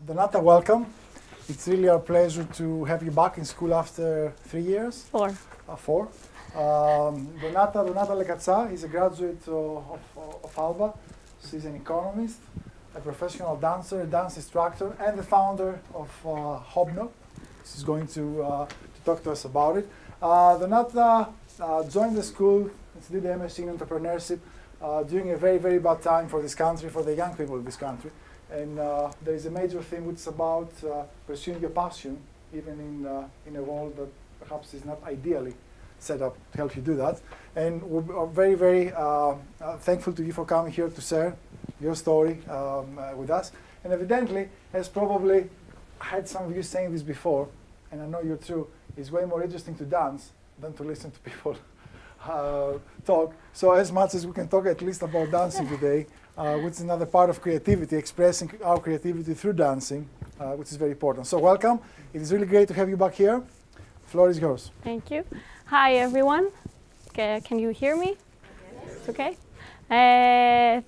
Donata, welcome. It's really our pleasure to have you back in school after 3 years. Four. Donata Lekatsa is a graduate of Alba. She's an economist, a professional dancer, a dance instructor, and the founder of Hobnob. She's going to talk to us about it. Donata joined the school and did the MSc in entrepreneurship during a very, very bad time for this country, for the young people of this country. And there is a major theme which is about pursuing your passion, even in a world that perhaps is not ideally set up to help you do that. And we're very, very thankful to you for coming here to share your story with us. And evidently, as probably had some of you saying this before, and I know you're true, it's way more interesting to dance than to listen to people talk. So as much as we can talk at least about dancing today, which is another part of creativity, expressing our creativity through dancing, which is very important. So welcome. It is really great to have you back here. The floor is yours. Thank you. Hi, everyone. Can you hear me? Yes. Okay.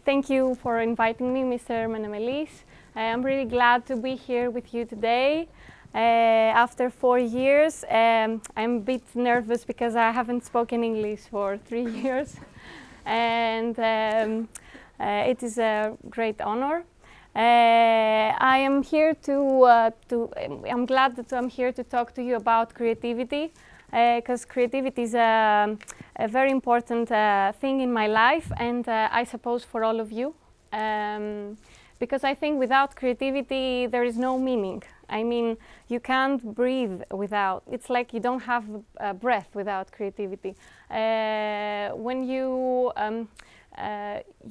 Thank you for inviting me, Mr. Mainemelis. I'm really glad to be here with you today. After 4 years, I'm a bit nervous because I haven't spoken English for 3 years. And it is a great honor. I am here I'm glad that I'm here to talk to you about creativity, because creativity is a very important thing in my life, and I suppose for all of you. Because I think without creativity, there is no meaning. I mean, you can't breathe without, it's like you don't have a breath without creativity. When you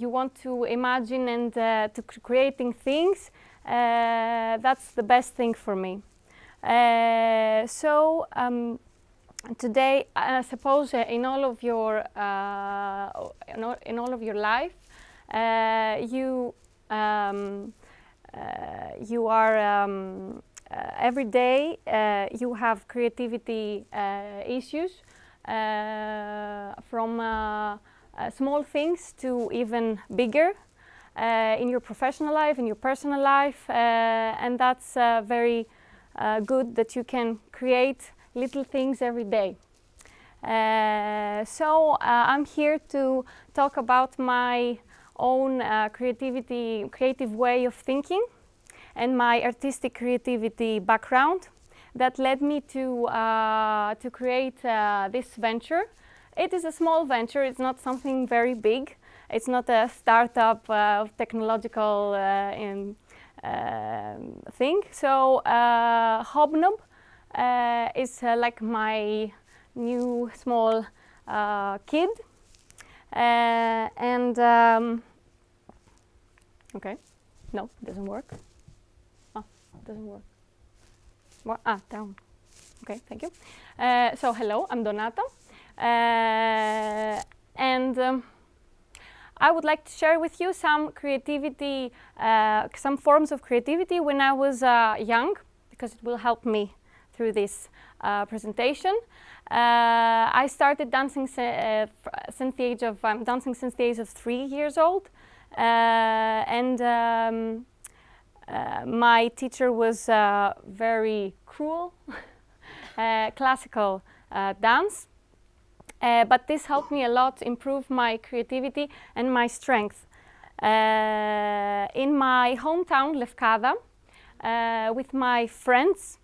want to imagine and to creating things, that's the best thing for me. Today, I suppose in all of your life, you are every day you have creativity issues from small things to even bigger in your professional life, in your personal life, and that's very good that you can create little things every day. I'm here to talk about my own creative way of thinking and my artistic creativity background that led me to create this venture. It is a small venture, it's not something very big. It's not a startup technological thing. So Hobnob is like my new small kid. Okay, no, it doesn't work. Oh, it doesn't work. Down. Okay, thank you. So hello, I'm Donata. I would like to share with you some creativity, some forms of creativity when I was young, because it will help me through this presentation. I started dancing since the age of 3 years old, and my teacher was very cruel, classical dance. But this helped me a lot improve my creativity and my strength. In my hometown, Lekatsa, with my friends,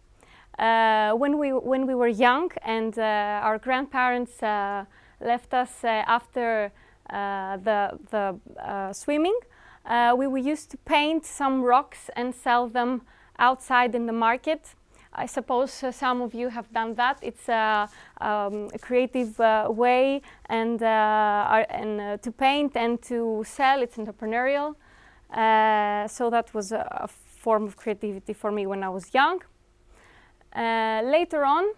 when we were young and our grandparents left us after the swimming, we used to paint some rocks and sell them outside in the market. I suppose some of you have done that. It's a creative way and to paint and to sell. It's entrepreneurial. So that was a form of creativity for me when I was young. Later on,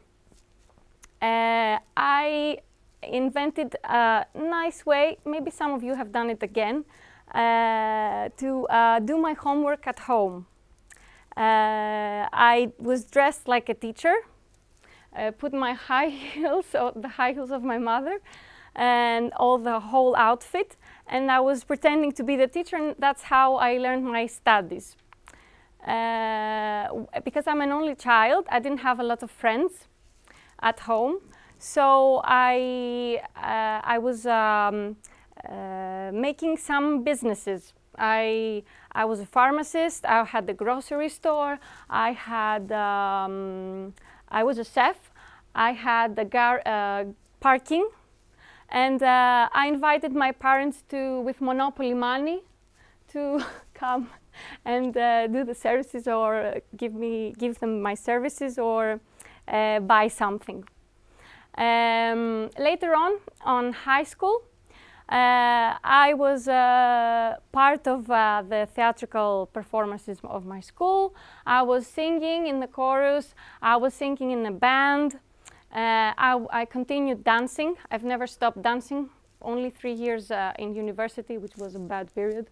I invented a nice way, maybe some of you have done it again, to do my homework at home. I was dressed like a teacher, put my high heels, so the high heels of my mother, and the whole outfit, and I was pretending to be the teacher, and that's how I learned my studies. because I'm an only child, I didn't have a lot of friends at home. So I was making some businesses. I was a pharmacist. I had a grocery store. I was a chef. I had a parking, and I invited my parents with Monopoly money to come and do the services, or give them my services, or buy something. Later on high school, I was part of the theatrical performances of my school. I was singing in the chorus. I was singing in a band. I continued dancing. I've never stopped dancing. Only 3 years in university, which was a bad period.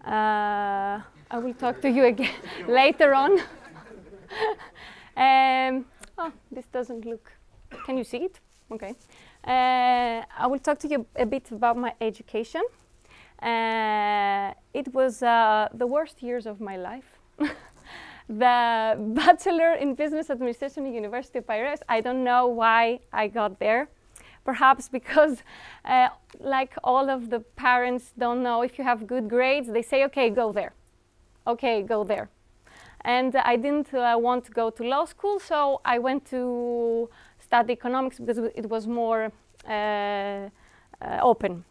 I will talk to you again later on. Oh, this doesn't look. Can you see it? Okay. I will talk to you a bit about my education. It was the worst years of my life. The Bachelor in Business Administration at University of Piraeus, I don't know why I got there. Perhaps because, like all of the parents don't know, if you have good grades, they say, okay, go there. Okay, go there. And I didn't want to go to law school, so I went to study economics because it was more open.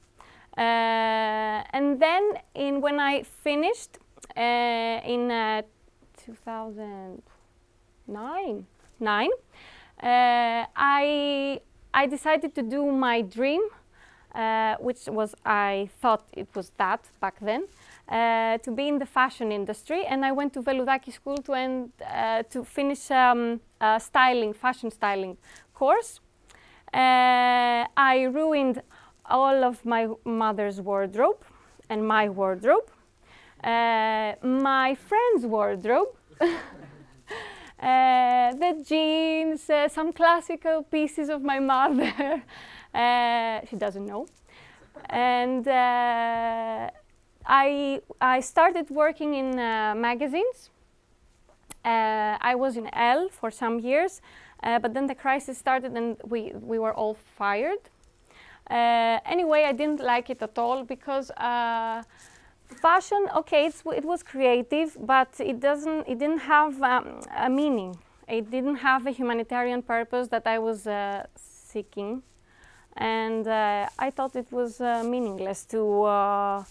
And then when I finished in 2009, I decided to do my dream, which was, I thought it was that back then, to be in the fashion industry. And I went to Veloudaki School to finish a fashion styling course. I ruined all of my mother's wardrobe and my wardrobe, my friend's wardrobe, the jeans, some classical pieces of my mother. She doesn't know. And I started working in magazines. I was in Elle for some years, but then the crisis started and we were all fired. Anyway, I didn't like it at all because fashion, okay, it was creative, but it didn't have a meaning. It didn't have a humanitarian purpose that I was seeking, and I thought it was meaningless to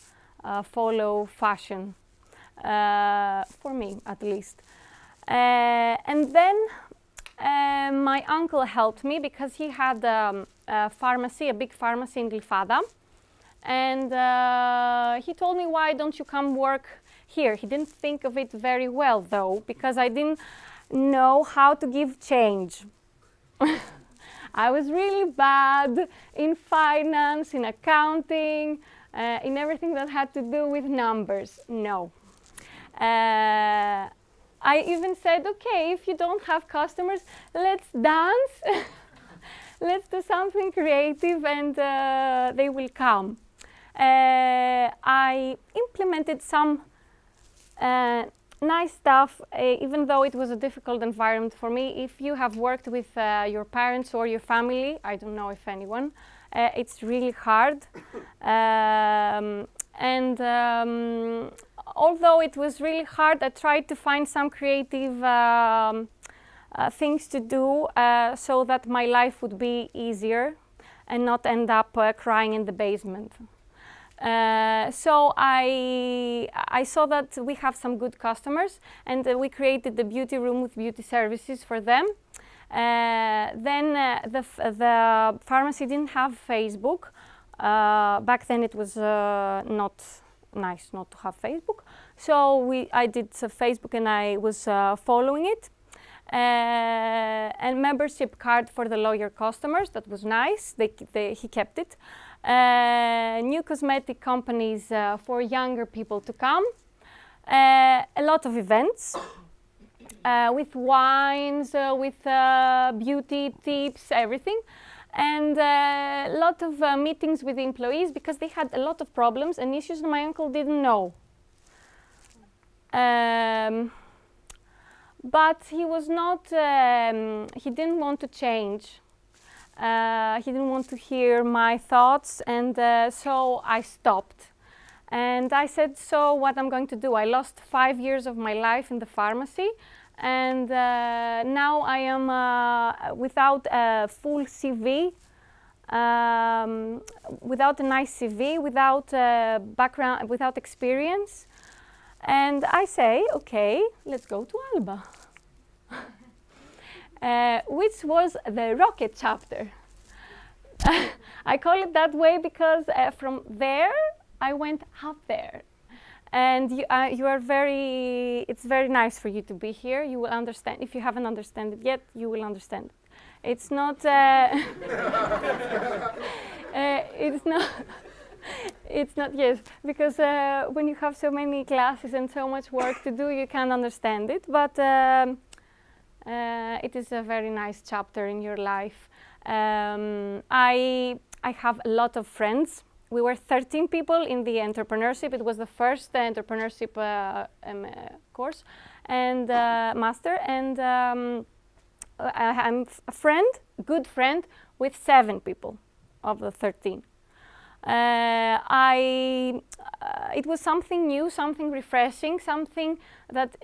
follow fashion, for me at least. And then my uncle helped me because he had a big pharmacy in Glyfada. And he told me, why don't you come work here? He didn't think of it very well, though, because I didn't know how to give change. I was really bad in finance, in accounting, in everything that had to do with numbers. No. I even said, okay, if you don't have customers, let's dance. Let's do something creative and they will come. I implemented some nice stuff, even though it was a difficult environment for me. If you have worked with your parents or your family, I don't know if anyone, it's really hard. Although it was really hard, I tried to find some creative things to do so that my life would be easier and not end up crying in the basement. So I saw that we have some good customers, and we created the beauty room with beauty services for them. Then the pharmacy didn't have Facebook. Back then it was not nice not to have Facebook. So I did Facebook and I was following it. And membership card for the lawyer customers, that was nice. He kept it. New cosmetic companies for younger people to come. A lot of events with wines, with beauty tips, everything. And a lot of meetings with the employees because they had a lot of problems and issues my uncle didn't know. but he was not, he didn't want to change. He didn't want to hear my thoughts, and so I stopped. And I said, so what I'm going to do? I lost 5 years of my life in the pharmacy, and now I am without a full CV, without a nice CV, without background, without experience. And I say, okay, let's go to Alba. Which was the rocket chapter. I call it that way because from there I went up there, and you are very. It's very nice for you to be here. You will understand. If you haven't understood it yet, you will understand it. It's not. It's not. It's not, yes, because when you have so many classes and so much work to do, you can't understand it. But it is a very nice chapter in your life. I have a lot of friends. We were 13 people in the entrepreneurship. It was the first entrepreneurship course and master. And I'm a friend, good friend, with 7 people of the 13. It was something new, something refreshing, something that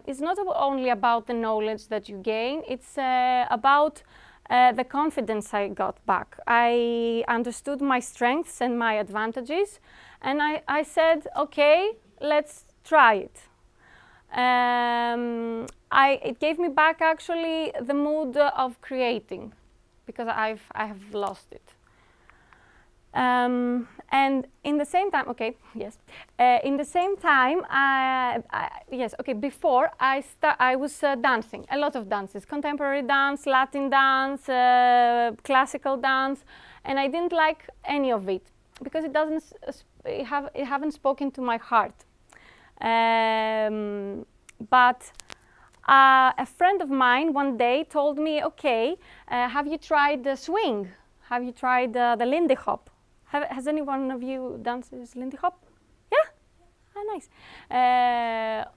is not only about the knowledge that you gain, it's about the confidence I got back. I understood my strengths and my advantages, and I said, okay, let's try it. It gave me back actually the mood of creating, because I have lost it. And in the same time, okay, yes. In the same time, yes, okay. Before I was dancing, a lot of dances: contemporary dance, Latin dance, classical dance, and I didn't like any of it because it doesn't it haven't spoken to my heart. But a friend of mine one day told me, "Okay, have you tried the swing? Have you tried the Lindy Hop? Has any one of you dances Lindy Hop? Yeah? Ah, nice.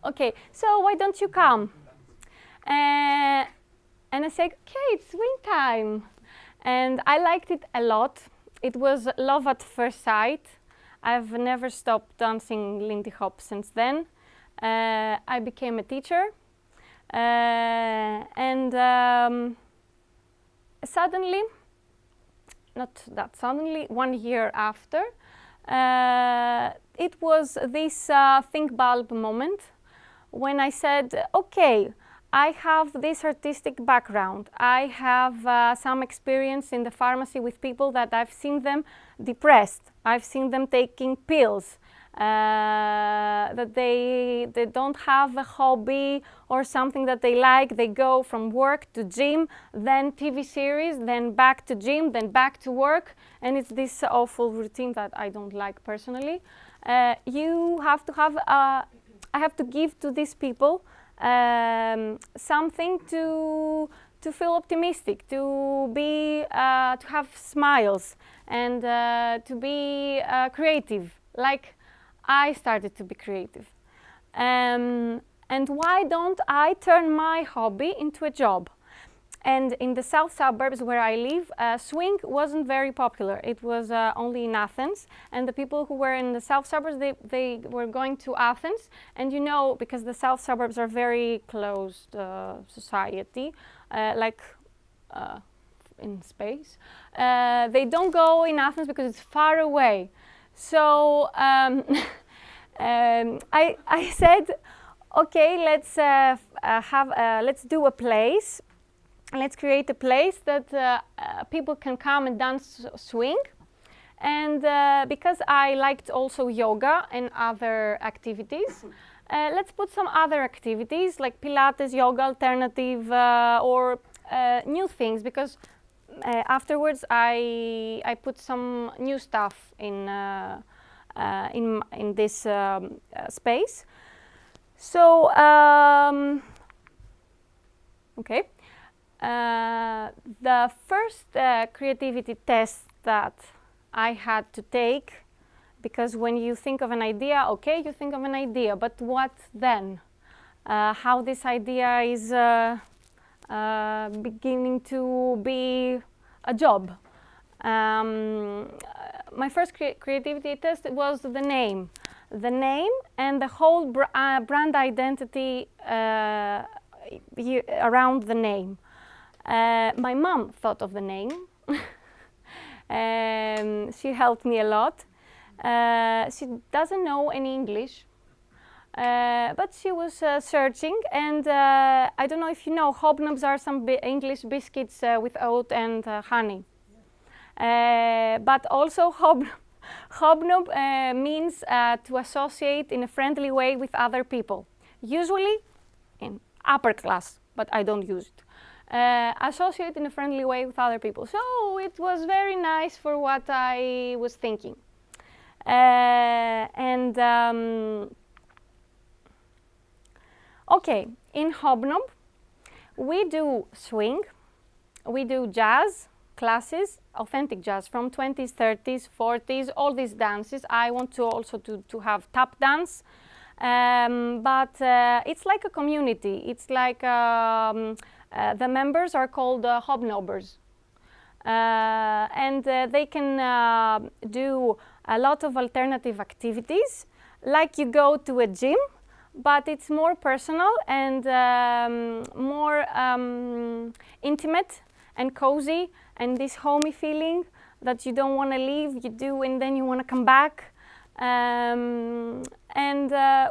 Okay, so why don't you come?" And I said, okay, it's swing time. And I liked it a lot. It was love at first sight. I've never stopped dancing Lindy Hop since then. I became a teacher. And suddenly, not that suddenly, 1 year after, it was this think bulb moment when I said, okay, I have this artistic background. I have some experience in the pharmacy with people that I've seen them depressed. I've seen them taking pills. That they don't have a hobby or something that they like. They go from work to gym, then TV series, then back to gym, then back to work, and it's this awful routine that I don't like personally. You have to have, I have to give to these people something to feel optimistic, to be, to have smiles, and to be creative, like I started to be creative. And why don't I turn my hobby into a job? And in the south suburbs where I live, swing wasn't very popular. It was only in Athens, and the people who were in the south suburbs, they were going to Athens. And you know, because the south suburbs are very closed society, like in space, they don't go in Athens because it's far away. So I said, okay, let's do a place. Let's create a place that people can come and dance swing. And because I liked also yoga and other activities, let's put some other activities like Pilates, yoga, alternative, or new things, because afterwards I put some new stuff in this space. So okay, the first creativity test that I had to take, because when you think of an idea, okay, you think of an idea, but what then? how this idea is beginning to be a job. My first creativity test was the name and the whole brand identity around the name. My mom thought of the name. She helped me a lot. She doesn't know any English, but she was searching, and I don't know if you know, hobnobs are some English biscuits with oat and honey. But also hobnob means to associate in a friendly way with other people, usually in upper class, but I don't use it. Associate in a friendly way with other people. So it was very nice for what I was thinking. Okay, in hobnob, we do swing, we do jazz classes, authentic jazz from 20s, 30s, 40s, all these dances. I want to also to have tap dance, but it's like a community. It's like the members are called hobnobbers, and they can do a lot of alternative activities, like you go to a gym, but it's more personal and more intimate and cozy, and this homey feeling that you don't want to leave, you do, and then you want to come back.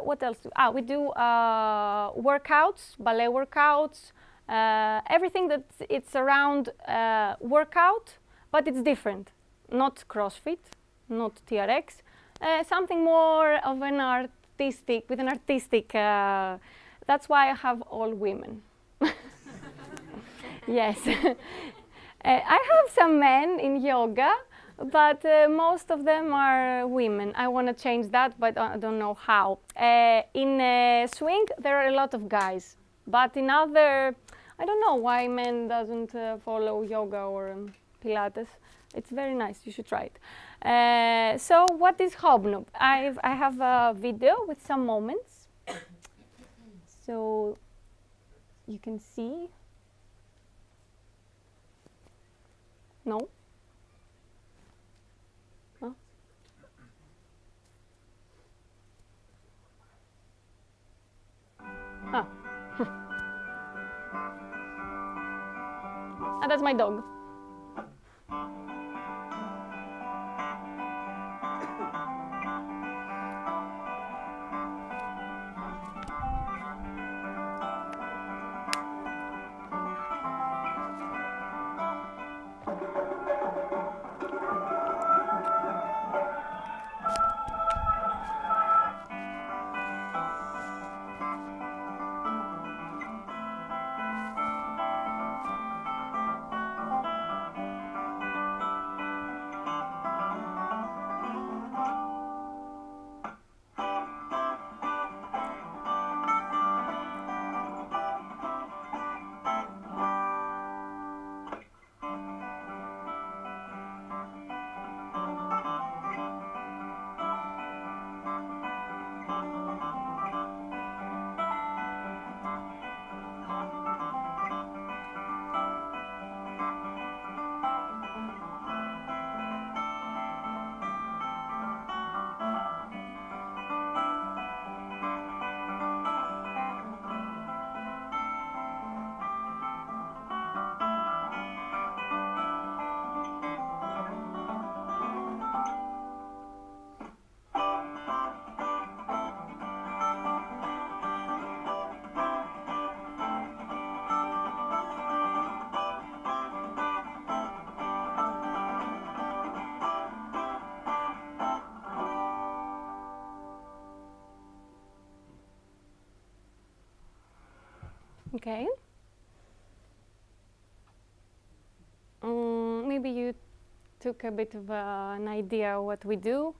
What else? We do workouts, ballet workouts, everything that it's around workout, but it's different. Not CrossFit, not TRX, something more of an artistic, with an artistic, that's why I have all women. Yes. I have some men in yoga, but most of them are women. I want to change that, but I don't know how. In swing, there are a lot of guys, but in other, I don't know why men doesn't follow yoga or Pilates. It's very nice, you should try it. So what is hobnob? I have a video with some moments, so you can see. No? Huh? Ah. That's my dog. Okay. Maybe you took a bit of an idea what we do.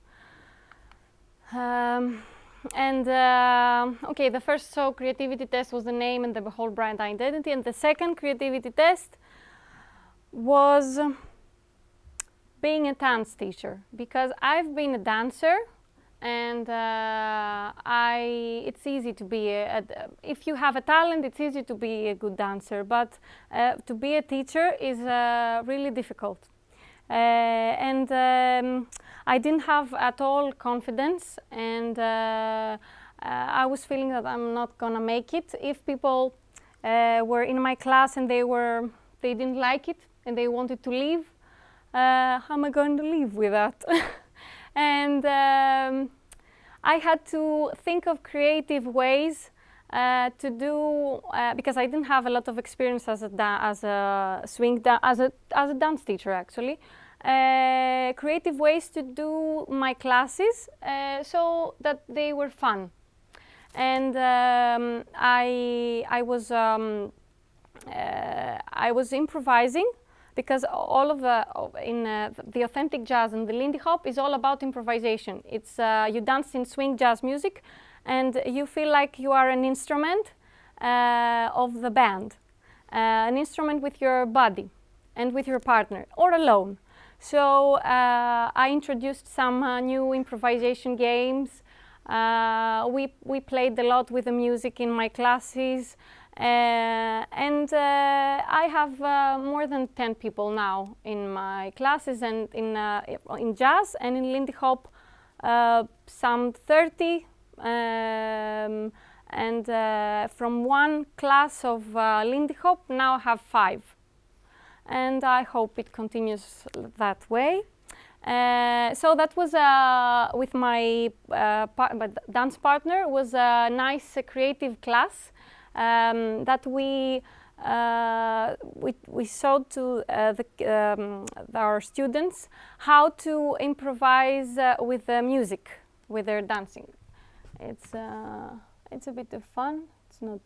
Okay, the first creativity test was the name and the whole brand identity, and the second creativity test was being a dance teacher, because I've been a dancer and it's easy to be if you have a talent, it's easy to be a good dancer, but to be a teacher is really difficult. I didn't have at all confidence, and I was feeling that I'm not gonna make it. If people were in my class and they didn't like it and they wanted to leave, how am I going to live with that? And I had to think of creative ways to do, because I didn't have a lot of experience as a dance teacher, actually. Creative ways to do my classes so that they were fun. And I was improvising, because all of the authentic jazz and the Lindy Hop is all about improvisation. It's you dance in swing jazz music, and you feel like you are an instrument of the band, an instrument with your body and with your partner or alone. So I introduced some new improvisation games. We played a lot with the music in my classes. And I have more than 10 people now in my classes, and in jazz and in Lindy Hop some 30, and from one class of Lindy Hop now I have 5, and I hope it continues that way. So that was with my dance partner. Was a nice creative class. That we showed to our students how to improvise with the music, with their dancing. It's a bit of fun. It's not.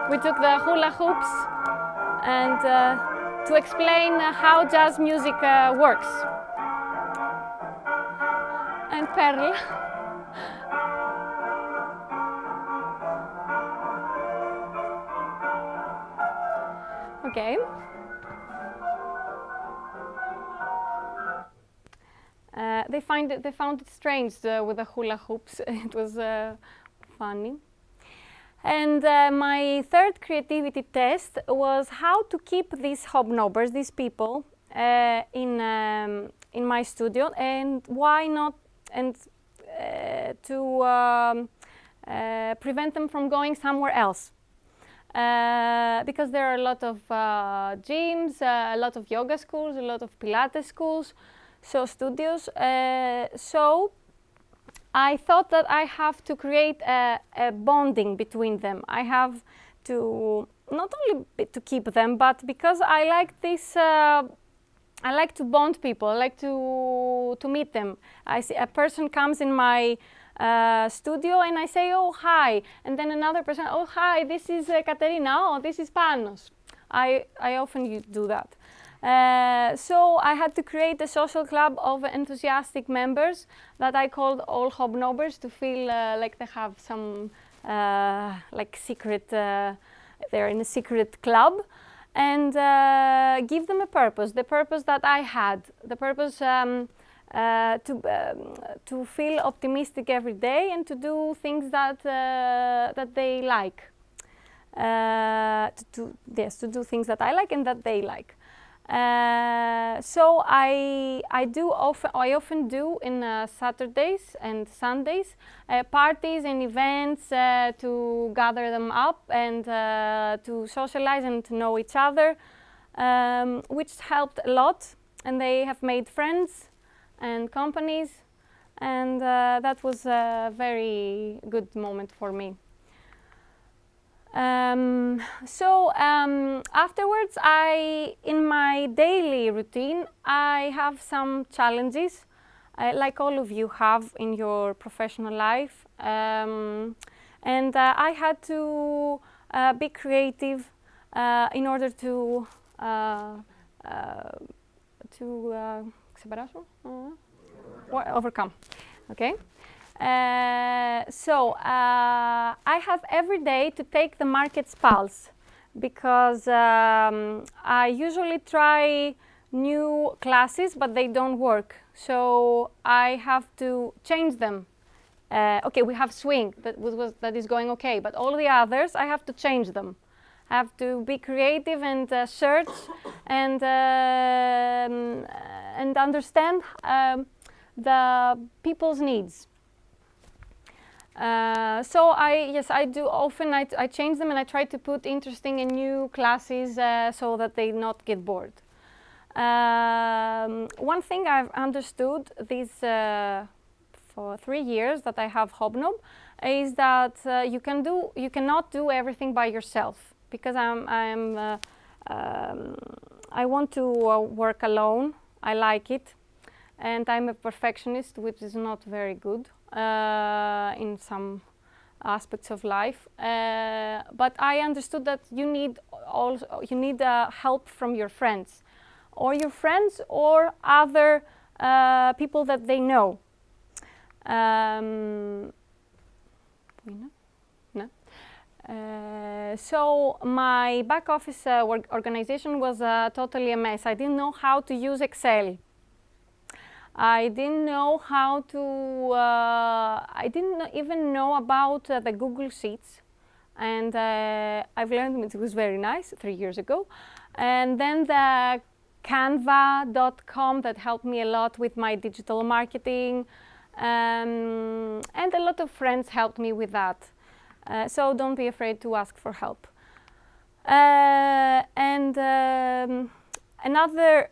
We took the hula hoops and to explain how jazz music works. And Pearl. Okay. They found it strange with the hula hoops. It was funny. And my third creativity test was how to keep these hobnobbers, these people, in my studio, and why not, and to prevent them from going somewhere else. Because there are a lot of gyms, a lot of yoga schools, a lot of Pilates schools, so studios. So I thought that I have to create a bonding between them. I have to not only to keep them, but because I like this, I like to bond people. I like to meet them. I see a person comes in my studio and I say, oh, hi. And then another person, oh, hi, this is Katerina. Oh, this is Panos. I often do that. So I had to create a social club of enthusiastic members that I called all hobnobbers, to feel like they have some like secret, they're in a secret club, and give them a purpose, the purpose that I had, the purpose to feel optimistic every day and to do things that that they like. To do things that I like and that they like. So I often do in Saturdays and Sundays parties and events to gather them up and to socialize and to know each other, which helped a lot, and they have made friends and companies, and that was a very good moment for me. Afterwards, in my daily routine, I have some challenges, like all of you have in your professional life, and I had to be creative in order to overcome. Okay. I have every day to take the market's pulse, because I usually try new classes, but they don't work. So I have to change them. Okay, we have swing that is going okay, but all the others, I have to change them. I have to be creative and search and understand the people's needs. So I do often. I change them and I try to put interesting and new classes so that they not get bored. One thing I've understood these for 3 years that I have Hobnob is that you cannot do everything by yourself, because I want to work alone. I like it, and I'm a perfectionist, which is not very good in some aspects of life. But I understood that you need help from your friends, or other people that they know. So my back office organization was totally a mess. I didn't know how to use Excel. I didn't know how to, I didn't even know about the Google Sheets. And I've learned it was very nice 3 years ago. And then the Canva.com that helped me a lot with my digital marketing. And a lot of friends helped me with that. So don't be afraid to ask for help. Another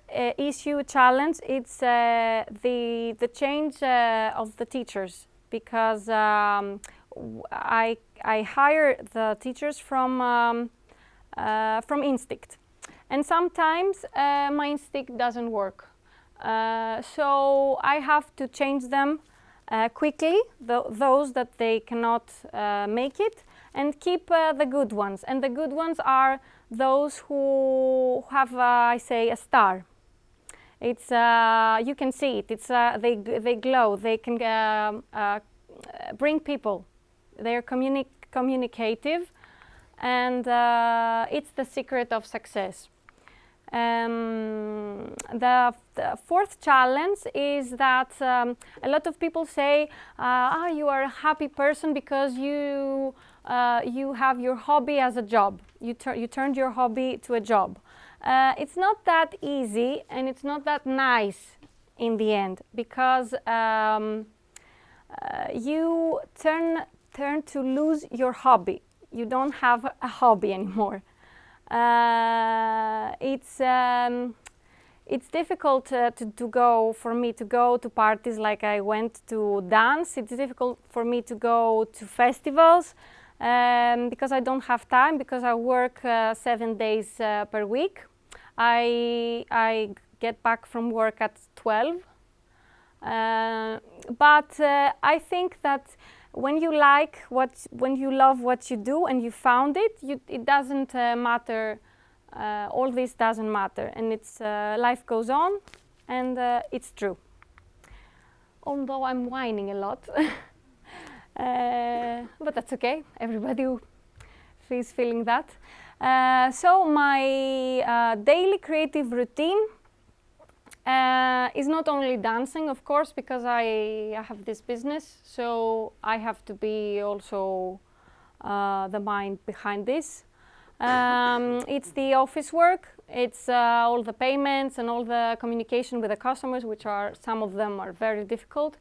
challenge, it's the change of the teachers, because I hire the teachers from instinct, and sometimes my instinct doesn't work. So I have to change them quickly, those that they cannot make it, and keep the good ones. And the good ones are those who have, I say, a star. It's you can see it. It's they glow. They can bring people. They're communicative, and it's the secret of success. The fourth challenge is that a lot of people say, you are a happy person because you have your hobby as a job. You turned your hobby to a job. It's not that easy, and it's not that nice in the end, because you turn to lose your hobby. You don't have a hobby anymore. It's difficult for me to go to parties like I went to dance. It's difficult for me to go to festivals because I don't have time, because I work 7 days per week. I get back from work at 12. But I think that when you love what you do and you found it, it doesn't matter. All this doesn't matter, and it's life goes on, and it's true. Although I'm whining a lot, but that's okay. Everybody is feeling that. So my daily creative routine is not only dancing, of course, because I have this business, so I have to be also the mind behind this. It's the office work, it's all the payments and all the communication with the customers, which some of them are very difficult.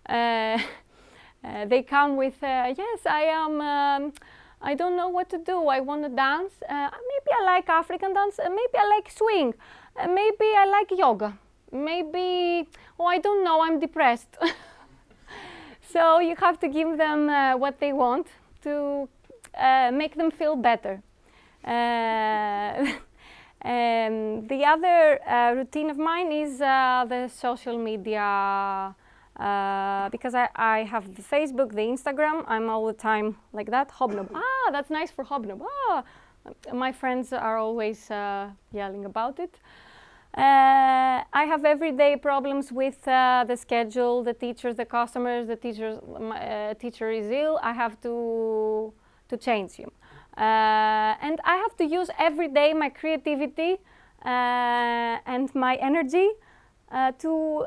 They come with, yes, I don't know what to do, I want to dance. Maybe I like African dance, maybe I like swing, maybe I like yoga. Maybe, I don't know, I'm depressed. So you have to give them what they want to make them feel better. The other routine of mine is the social media, because I have the Facebook, the Instagram. I'm all the time like that. Hobnob. That's nice for Hobnob. My friends are always yelling about it. I have everyday problems with the schedule, the teachers, the customers. The teacher is ill. I have to change him, and I have to use every day my creativity and my energy to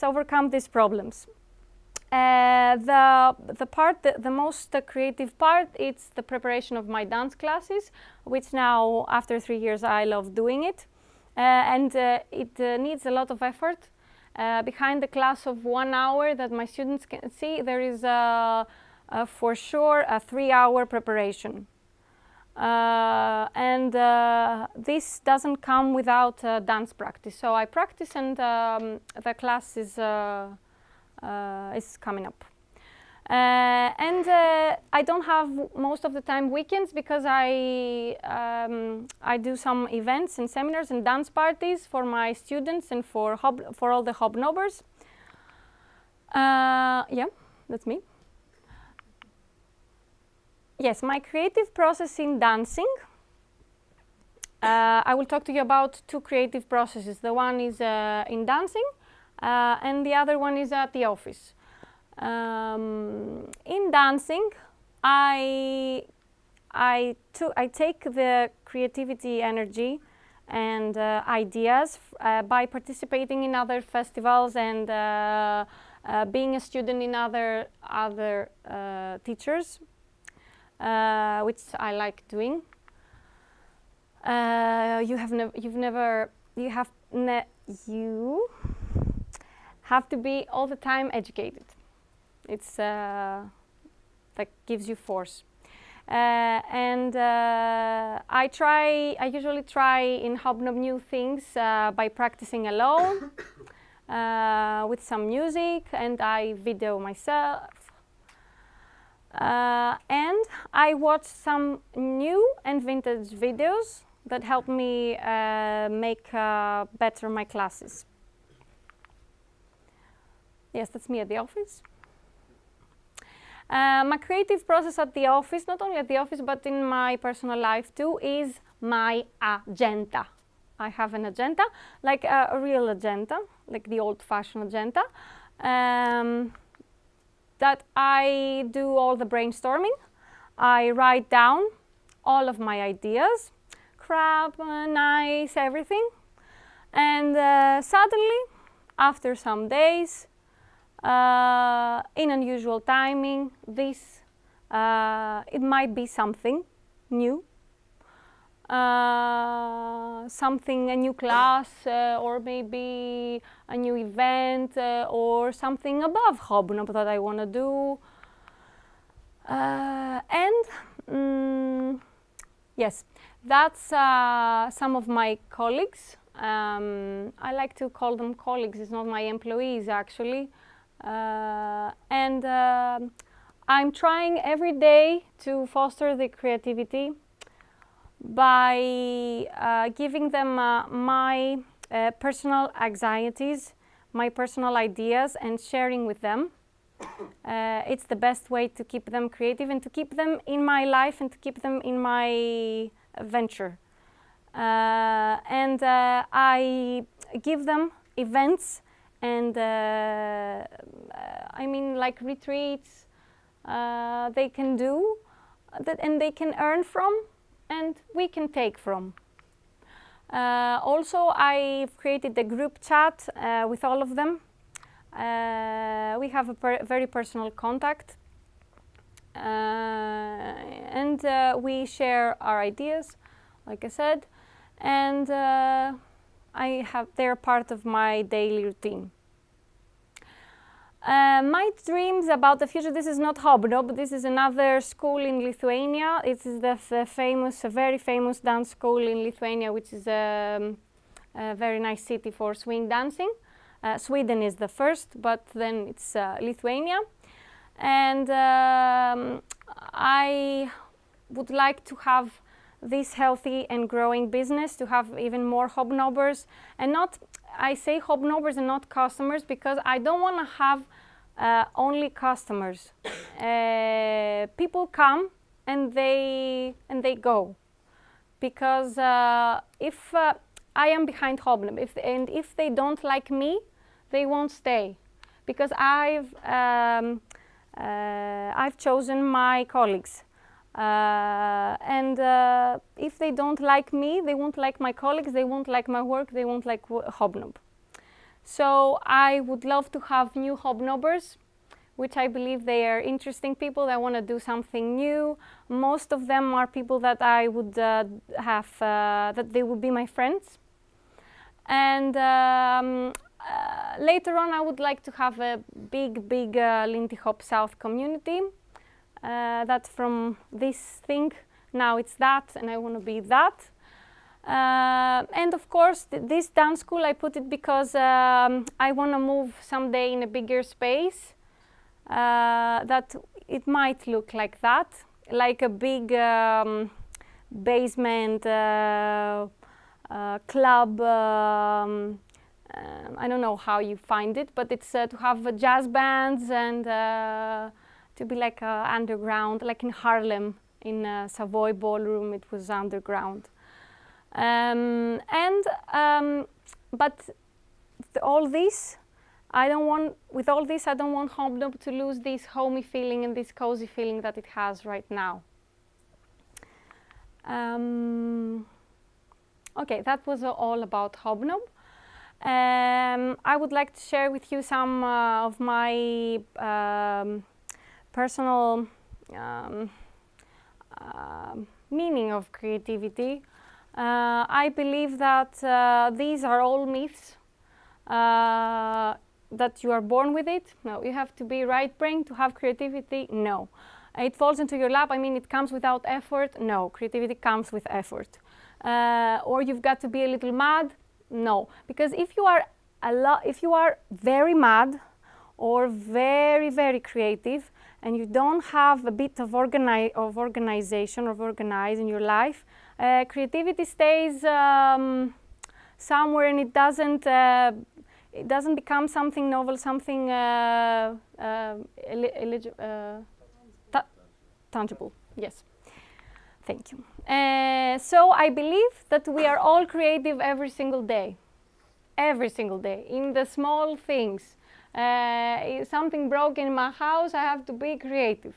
overcome these problems. The most creative part, it's the preparation of my dance classes, which now, after 3 years, I love doing it. And it needs a lot of effort. Behind the class of 1 hour that my students can see, there is for sure a 3-hour preparation. This doesn't come without dance practice. So I practice, and the class is coming up. I don't have most of the time weekends because I do some events and seminars and dance parties for my students and for all the hobnobbers. Yeah, that's me. Yes, my creative process in dancing. I will talk to you about 2 creative processes. The one is in dancing, and the other one is at the office. In dancing, I take the creativity energy and ideas by participating in other festivals and being a student in other teachers, which I like doing. You have to be all the time educated. It's that gives you force. I usually try in hobnob new things by practicing alone with some music, and I video myself. And I watch some new and vintage videos that help me make better my classes. Yes, that's me at the office. My creative process at the office, not only at the office but in my personal life too, is my agenda. I have an agenda, like a real agenda, like the old-fashioned agenda, that I do all the brainstorming. I write down all of my ideas, crap, nice, everything. And suddenly, after some days, in unusual timing, it might be something new, a new class, or maybe a new event, or something above hobnob that I want to do. Yes, that's some of my colleagues. I like to call them colleagues. It's not my employees, actually. I'm trying every day to foster the creativity by giving them my personal anxieties, my personal ideas, and sharing with them. It's the best way to keep them creative and to keep them in my life and to keep them in my venture. I give them events and like retreats they can do and they can earn from and we can take from. Also, I've created a group chat with all of them. We have a very personal contact and we share our ideas, like I said, and they're part of my daily routine. My dreams about the future, this is not Hobnob, this is another school in Lithuania. It is the very famous dance school in Lithuania, which is a very nice city for swing dancing. Sweden is the first, but then it's Lithuania. And I would like to have this healthy and growing business, to have even more hobnobbers, and not, I say hobnobbers and not customers, because I don't want to have only customers. People come and they go, because if I am behind hobnob, if they don't like me, they won't stay, because I've chosen my colleagues. And if they don't like me, they won't like my colleagues, they won't like my work, they won't like Hobnob. So I would love to have new Hobnobbers, which I believe they are interesting people that want to do something new. Most of them are people that I would that they would be my friends. And later on, I would like to have a big Lindy Hop South community. That from this thing, now it's that, and I want to be that. And of course, this dance school, I put it because I want to move someday in a bigger space. That it might look like that, like a big basement club. I don't know how you find it, but it's to have jazz bands and to be like underground, like in Harlem, in Savoy Ballroom, it was underground. But all this, I don't want Hobnob to lose this homey feeling and this cozy feeling that it has right now. Okay, that was all about Hobnob. I would like to share with you some of my personal meaning of creativity. I believe that these are all myths, that you are born with it. No, you have to be right-brained to have creativity. No. It falls into your lap. I mean, it comes without effort. No, creativity comes with effort. Or you've got to be a little mad. No, because if you are very mad or very creative, and you don't have a bit of organization or organize in your life, creativity stays somewhere, and it doesn't become something novel, something tangible. Yes, thank you. So I believe that we are all creative every single day, in the small things. If something broke in my house, I have to be creative.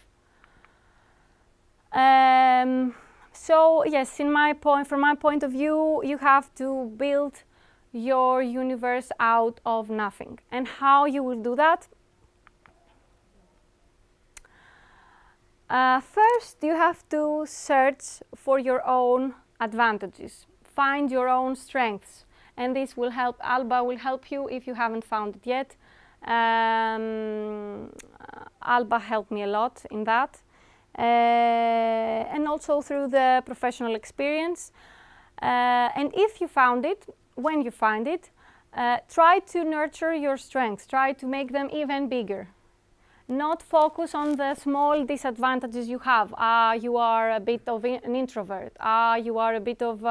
So yes, from my point of view, you have to build your universe out of nothing. And how you will do that? First, you have to search for your own advantages. Find your own strengths. And this will help, Alba will help you if you haven't found it yet. Alba helped me a lot in that. And also through the professional experience. And if you found it, when you find it, try to nurture your strengths. Try to make them even bigger. Not focus on the small disadvantages you have. You are a bit of an introvert. You are a bit of,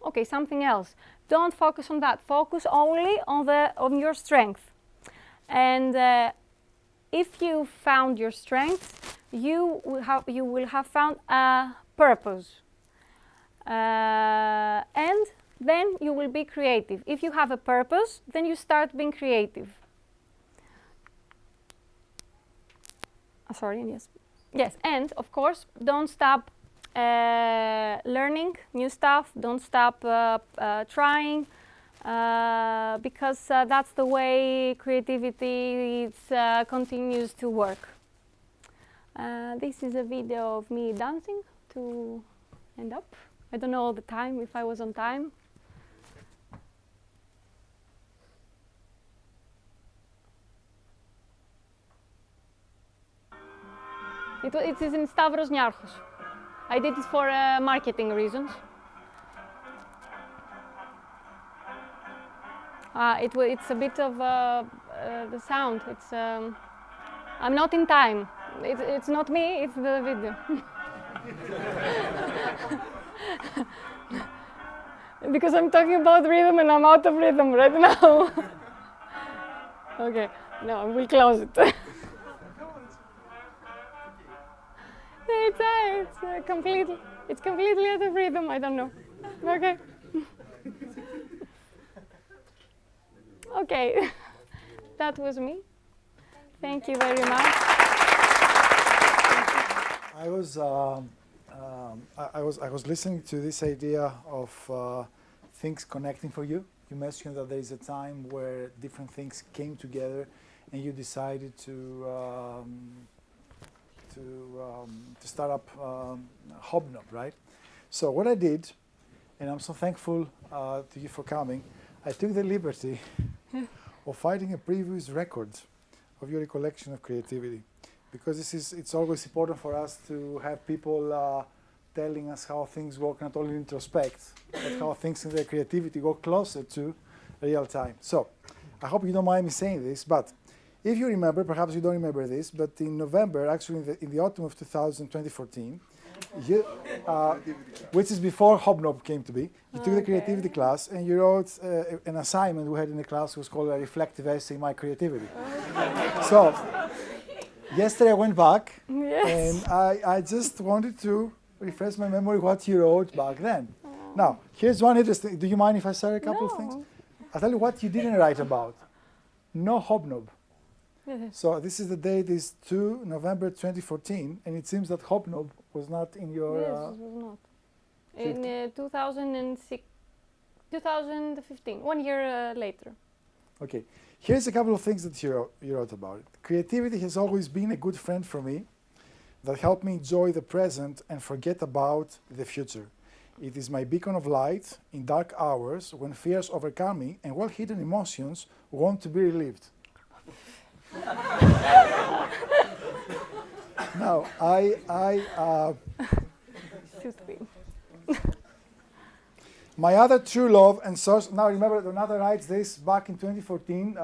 okay, something else. Don't focus on that. Focus only on your strength. And if you found your strength, you will have found a purpose. And then you will be creative. If you have a purpose, then you start being creative. Sorry, yes. Yes, and of course, don't stop learning new stuff. Don't stop trying, because that's the way creativity continues to work. This is a video of me dancing to end up. I don't know the time, if I was on time. It is in Stavros Niarchos. I did it for marketing reasons. It's a bit of the sound. It's I'm not in time. It's not me. It's the video. Because I'm talking about rhythm and I'm out of rhythm right now. Okay, no, we'll close it. It's completely out of rhythm. I don't know. Okay. Okay, that was me. Thank you very much. I was listening to this idea of things connecting for you. You mentioned that there is a time where different things came together, and you decided to start up Hobnob, right? So what I did, and I'm so thankful to you for coming, I took the liberty of finding a previous record of your recollection of creativity, because it's always important for us to have people telling us how things work, not only in retrospect, but how things in their creativity go closer to real time. So I hope you don't mind me saying this, but if you remember, perhaps you don't remember this, but in November, actually in the autumn of 2014, you, which is before Hobnob came to be, you took the creativity class and you wrote an assignment we had in the class was called a reflective essay, My Creativity. So yesterday I went back and I just wanted to refresh my memory what you wrote back then. Now, here's one interesting, do you mind if I share a couple of things? I'll tell you what you didn't write about. No Hobnob. So this is the date, is 2 November 2014, and it seems that Hobnob was not in your... Yes, it was not. In 2015, 1 year later. Okay, here's a couple of things that you wrote about it. Creativity has always been a good friend for me that helped me enjoy the present and forget about the future. It is my beacon of light in dark hours when fears overcome me and well-hidden emotions want to be relieved. Now, my other true love and source, now remember Donata writes this back in 2014,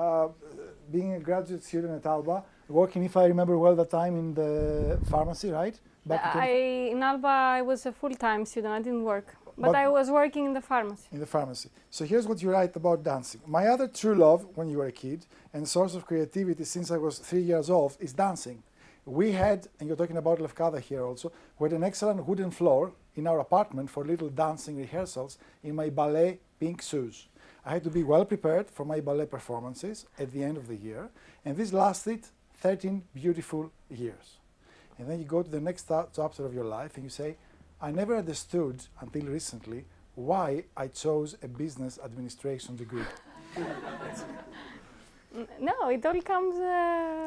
being a graduate student at Alba, working, if I remember well, that time in the pharmacy, right? In Alba, I was a full-time student, I didn't work. But I was working in the pharmacy. In the pharmacy. So here's what you write about dancing. My other true love, when you were a kid, and source of creativity since I was 3 years old, is dancing. We had, and you're talking about Lekatsa here also, we had an excellent wooden floor in our apartment for little dancing rehearsals in my ballet pink shoes. I had to be well prepared for my ballet performances at the end of the year, and this lasted 13 beautiful years. And then you go to the next chapter of your life and you say, I never understood until recently why I chose a business administration degree. No, it all comes...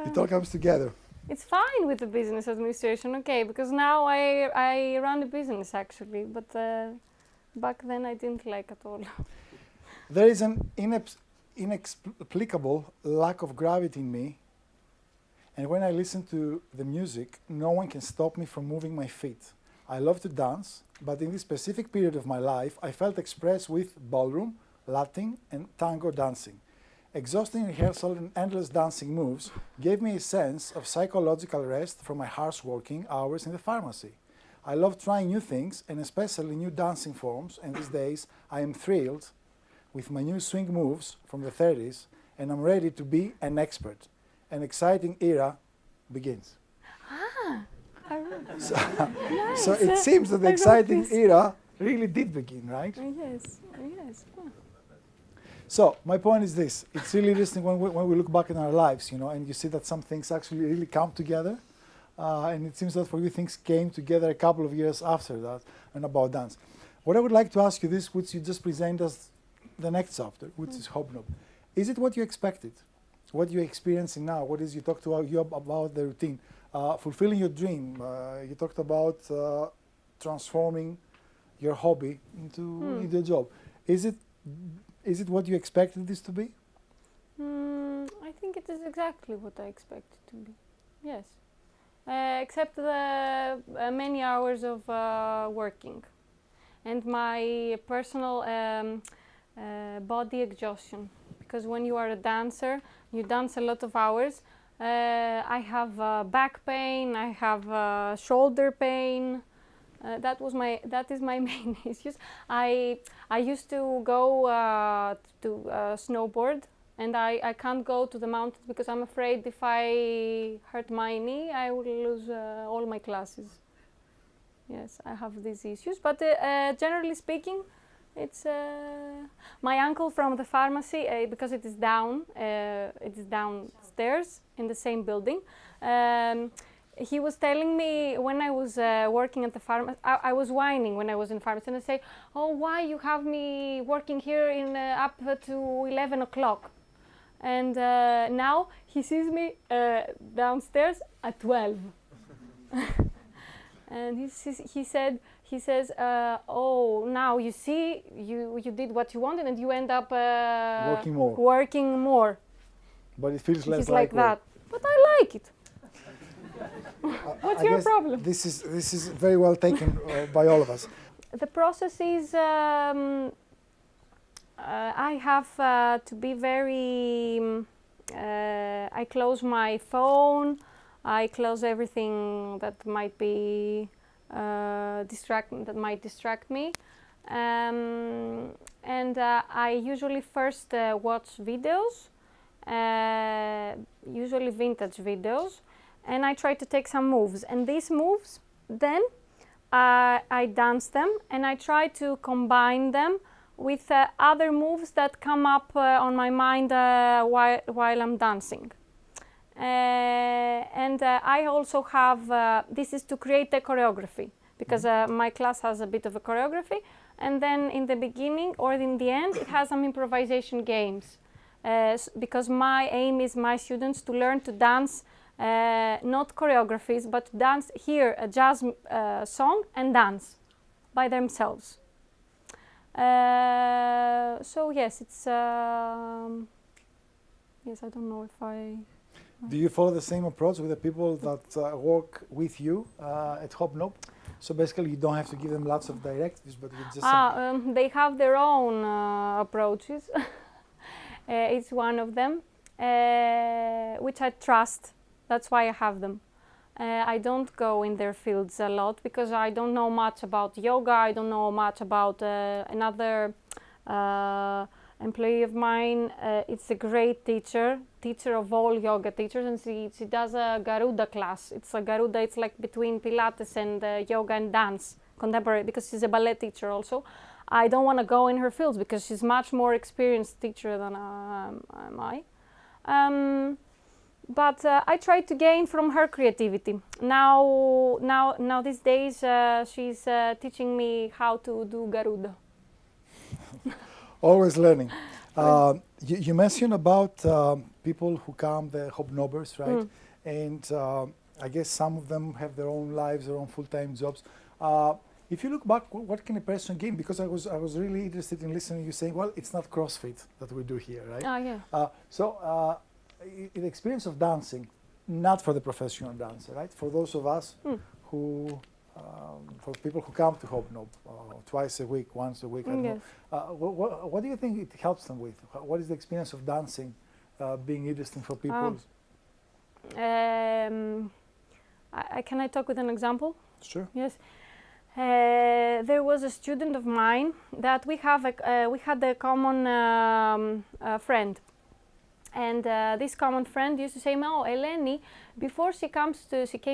It all comes together. It's fine with the business administration, okay, because now I run a business actually, but back then I didn't like at all. There is an inexplicable lack of gravity in me, and when I listen to the music, no one can stop me from moving my feet. I love to dance, but in this specific period of my life, I felt expressed with ballroom, Latin, and tango dancing. Exhausting rehearsal and endless dancing moves gave me a sense of psychological rest from my harsh working hours in the pharmacy. I love trying new things, and especially new dancing forms, and these days I am thrilled with my new swing moves from the 30s, and I'm ready to be an expert. An exciting era begins. So it seems that the exciting era really did begin, right? Yes, yes. So my point is this: it's really interesting when we look back in our lives, and you see that some things actually really come together, and it seems that for you things came together a couple of years after that, and about dance. What I would like to ask you this, which you just present as the next chapter, which is Hobnob. Is it what you expected? What you're experiencing now? What is you talked about the routine? Fulfilling your dream. You talked about transforming your hobby into a job. Is it what you expected this to be? I think it is exactly what I expected to be. Yes, except the many hours of working and my personal body exhaustion. Because when you are a dancer, you dance a lot of hours. I have back pain, I have shoulder pain. That is my main issues. I used to go to snowboard, and I can't go to the mountains because I'm afraid if I hurt my knee, I will lose all my classes. Yes, I have these issues, but generally speaking, it's my uncle from the pharmacy, because it is downstairs in the same building. he was telling me when I was working at the pharmacy, I was whining when I was in pharmacy, and I say, oh, why you have me working here in up to 11 o'clock? And now he sees me downstairs at 12. And he says, oh, now you see, you did what you wanted and you end up working more. But it feels less He's like that. But I like it. What's your problem? This is very well taken by all of us. The process is I have to be very. I close my phone. I close everything that might be distract me, and I usually first watch videos, usually vintage videos, and I try to take some moves. And these moves, then I dance them, and I try to combine them with other moves that come up on my mind while I'm dancing. And I also have, this is to create a choreography, because my class has a bit of a choreography, and then in the beginning or in the end it has some improvisation games, because my aim is my students to learn to dance, not choreographies, but to dance, hear a jazz song and dance by themselves. So yes, it's, yes, I don't know if I... Do you follow the same approach with the people that work with you at Hobnob? So basically you don't have to give them lots of directives, but you just... they have their own approaches. It's one of them, which I trust. That's why I have them. I don't go in their fields a lot because I don't know much about yoga. I don't know much about another employee of mine. It's a great teacher of all yoga teachers, and she does a Garuda class. It's like between Pilates and yoga and dance, contemporary, because she's a ballet teacher also. I don't want to go in her fields because she's much more experienced teacher than am I. But I try to gain from her creativity. Now these days she's teaching me how to do Garuda. Always learning. You mentioned about people who come, the Hobnobbers, right? And I guess some of them have their own lives, their own full-time jobs. If you look back, what can a person gain? Because I was really interested in listening to you saying, well, it's not CrossFit that we do here, right? Yeah. So the experience of dancing, not for the professional dancer, right? For those of us who, for people who come to Hobnob twice a week, once a week, I don't know. What do you think it helps them with? What is the experience of dancing being interesting for people? Can I talk with an example? Sure. Yes. There was a student of mine that we had a common friend. And this common friend used to say, "Oh, Eleni, before she came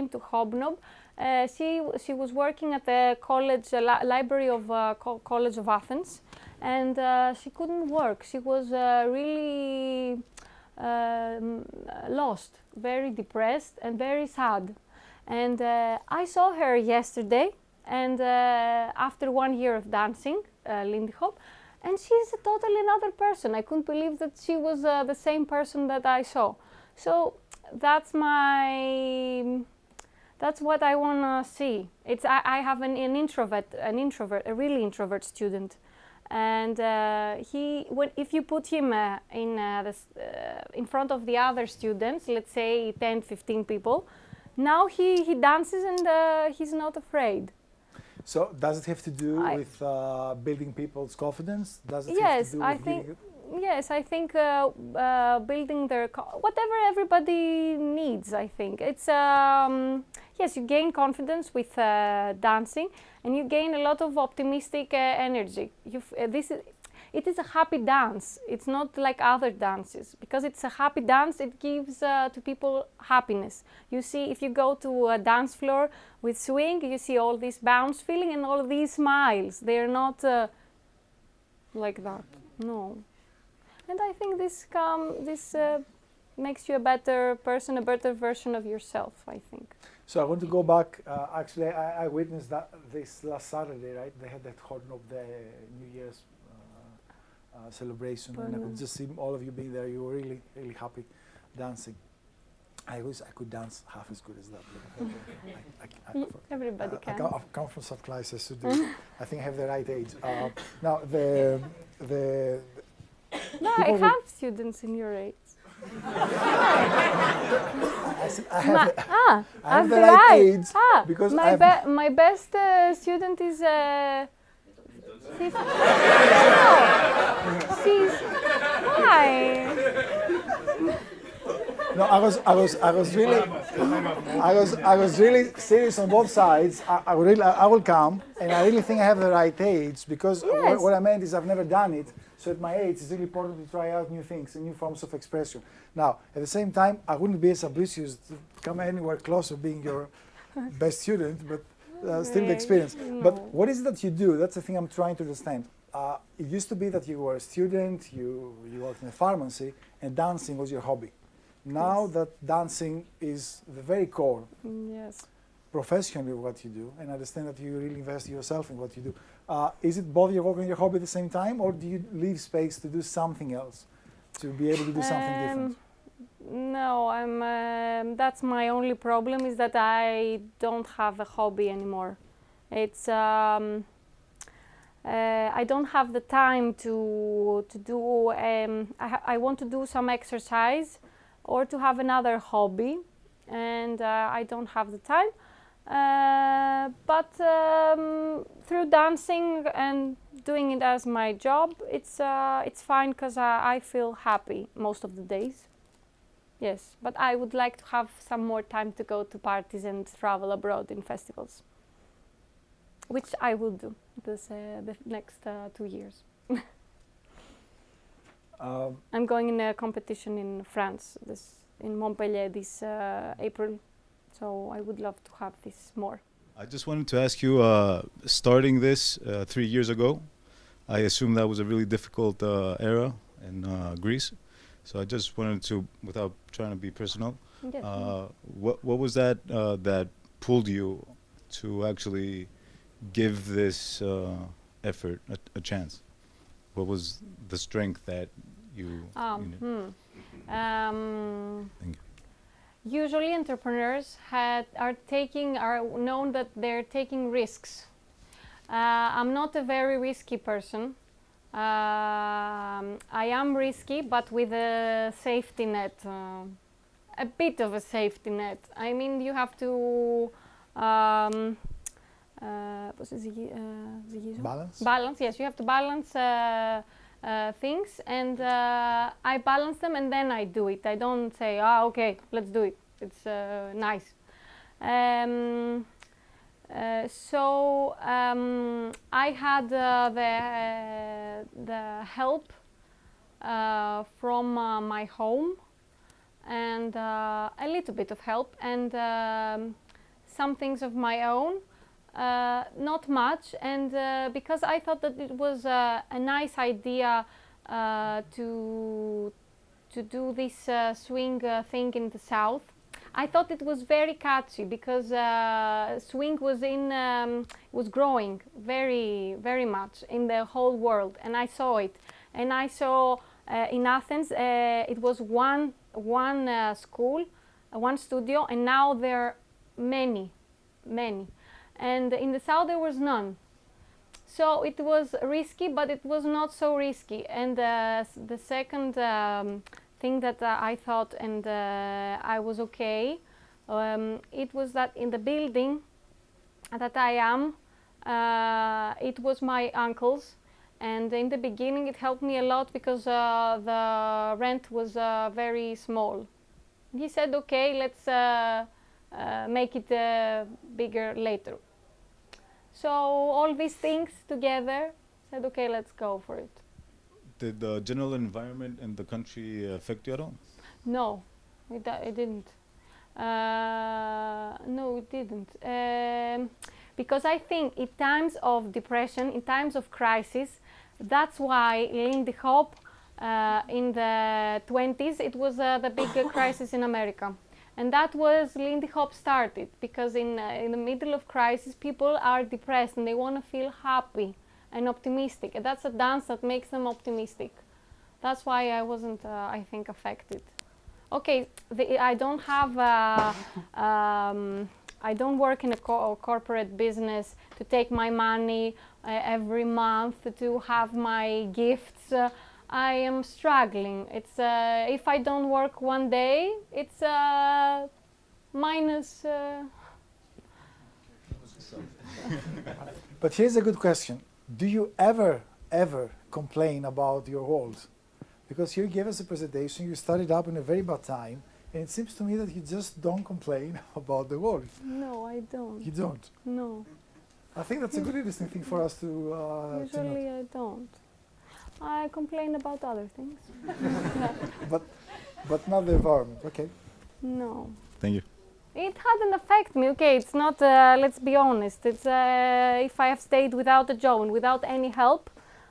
to Hobnob, she was working at the college library of College of Athens, and she couldn't work. She was really lost, very depressed, and very sad. And I saw her yesterday, and after 1 year of dancing, Lindy Hop. And she's a totally another person. I couldn't believe that she was the same person that I saw. So that's what I want to see. I have an introvert, a really introvert student, and if you put him in front of the other students, let's say 10, 15 people, now he dances and he's not afraid. So does it have to do with building people's confidence? Does it yes, have to do with yes, I think building their whatever everybody needs. I think it's yes, you gain confidence with dancing, and you gain a lot of optimistic energy. It is a happy dance. It's not like other dances. Because it's a happy dance, it gives to people happiness. You see, if you go to a dance floor with swing, you see all this bounce feeling and all these smiles. They're not like that, no. And I think makes you a better person, a better version of yourself, I think. So I want to go back. Actually, I witnessed that this last Saturday, right? They had that horn of the New Year's celebration, and I could just see all of you being there. You were really, really happy dancing. I wish I could dance half as good as that. Everybody can. I've come from some classes to do. I think I have the right age. Now the no, I have students in your age. I have the right age because my best student is. She's why? No, I was really serious on both sides. I will come, and I really think I have the right age because what I meant is I've never done it. So at my age, it's really important to try out new things and new forms of expression. Now, at the same time, I wouldn't be as ambitious to come anywhere close to being your best student, but still the experience. No. But what is it that you do? That's the thing I'm trying to understand. It used to be that you were a student, you worked in a pharmacy, and dancing was your hobby. Now that dancing is the very core, professionally what you do, and I understand that you really invest yourself in what you do. Is it both your work and your hobby at the same time, or do you leave space to do something else, to be able to do something different? No, that's my only problem is that I don't have a hobby anymore. It's I don't have the time to do. I want to do some exercise or to have another hobby, and I don't have the time. But through dancing and doing it as my job, it's fine because I feel happy most of the days. Yes, but I would like to have some more time to go to parties and travel abroad in festivals, which I will do the next 2 years. I'm going in a competition in France, in Montpellier this April, so I would love to have this more. I just wanted to ask you, starting this 3 years ago, I assume that was a really difficult era in Greece. So I just wanted to, without trying to be personal, what was that that pulled you to actually give this effort a chance? What was the strength that you? Thank you. Usually, entrepreneurs are known that they're taking risks. I'm not a very risky person. I am risky, but with a safety net, a bit of a safety net. I mean, you have to balance. Yes, you have to balance things, and I balance them, and then I do it. I don't say, okay, let's do it. It's nice. So I had the help from my home, and a little bit of help, and some things of my own, not much, and because I thought that it was a nice idea to do this swing thing in the south. I thought it was very catchy because swing was growing very, very much in the whole world, and I saw it. And I saw in Athens it was one school, one studio, and now there are many. And in the south there was none. So it was risky, but it was not so risky. And the second thing that I thought, and I was okay, it was that in the building that I am, it was my uncle's, and in the beginning it helped me a lot because the rent was very small. He said, okay, let's make it bigger later. So all these things together said, okay, let's go for it. Did the general environment in the country affect you at all? No, it didn't. No, it didn't. Because I think in times of depression, in times of crisis, that's why Lindy Hop in the 20s, it was the big crisis in America. And that was Lindy Hop started, because in the middle of crisis, people are depressed and they want to feel happy and optimistic. And that's a dance that makes them optimistic. That's why I wasn't, I think, affected. Okay, I don't have, I don't work in a corporate business to take my money every month to have my gifts. I am struggling. It's if I don't work one day, it's minus. But here's a good question. Do you ever complain about your world? Because here you gave us a presentation, you started up in a very bad time, and it seems to me that you just don't complain about the world. No, I don't. You don't? No. I think that's a good interesting thing for us to Usually I don't. I complain about other things. but not the environment, okay? No. Thank you. It hadn't affected me, okay, it's not, let's be honest, it's if I have stayed without a job and without any help,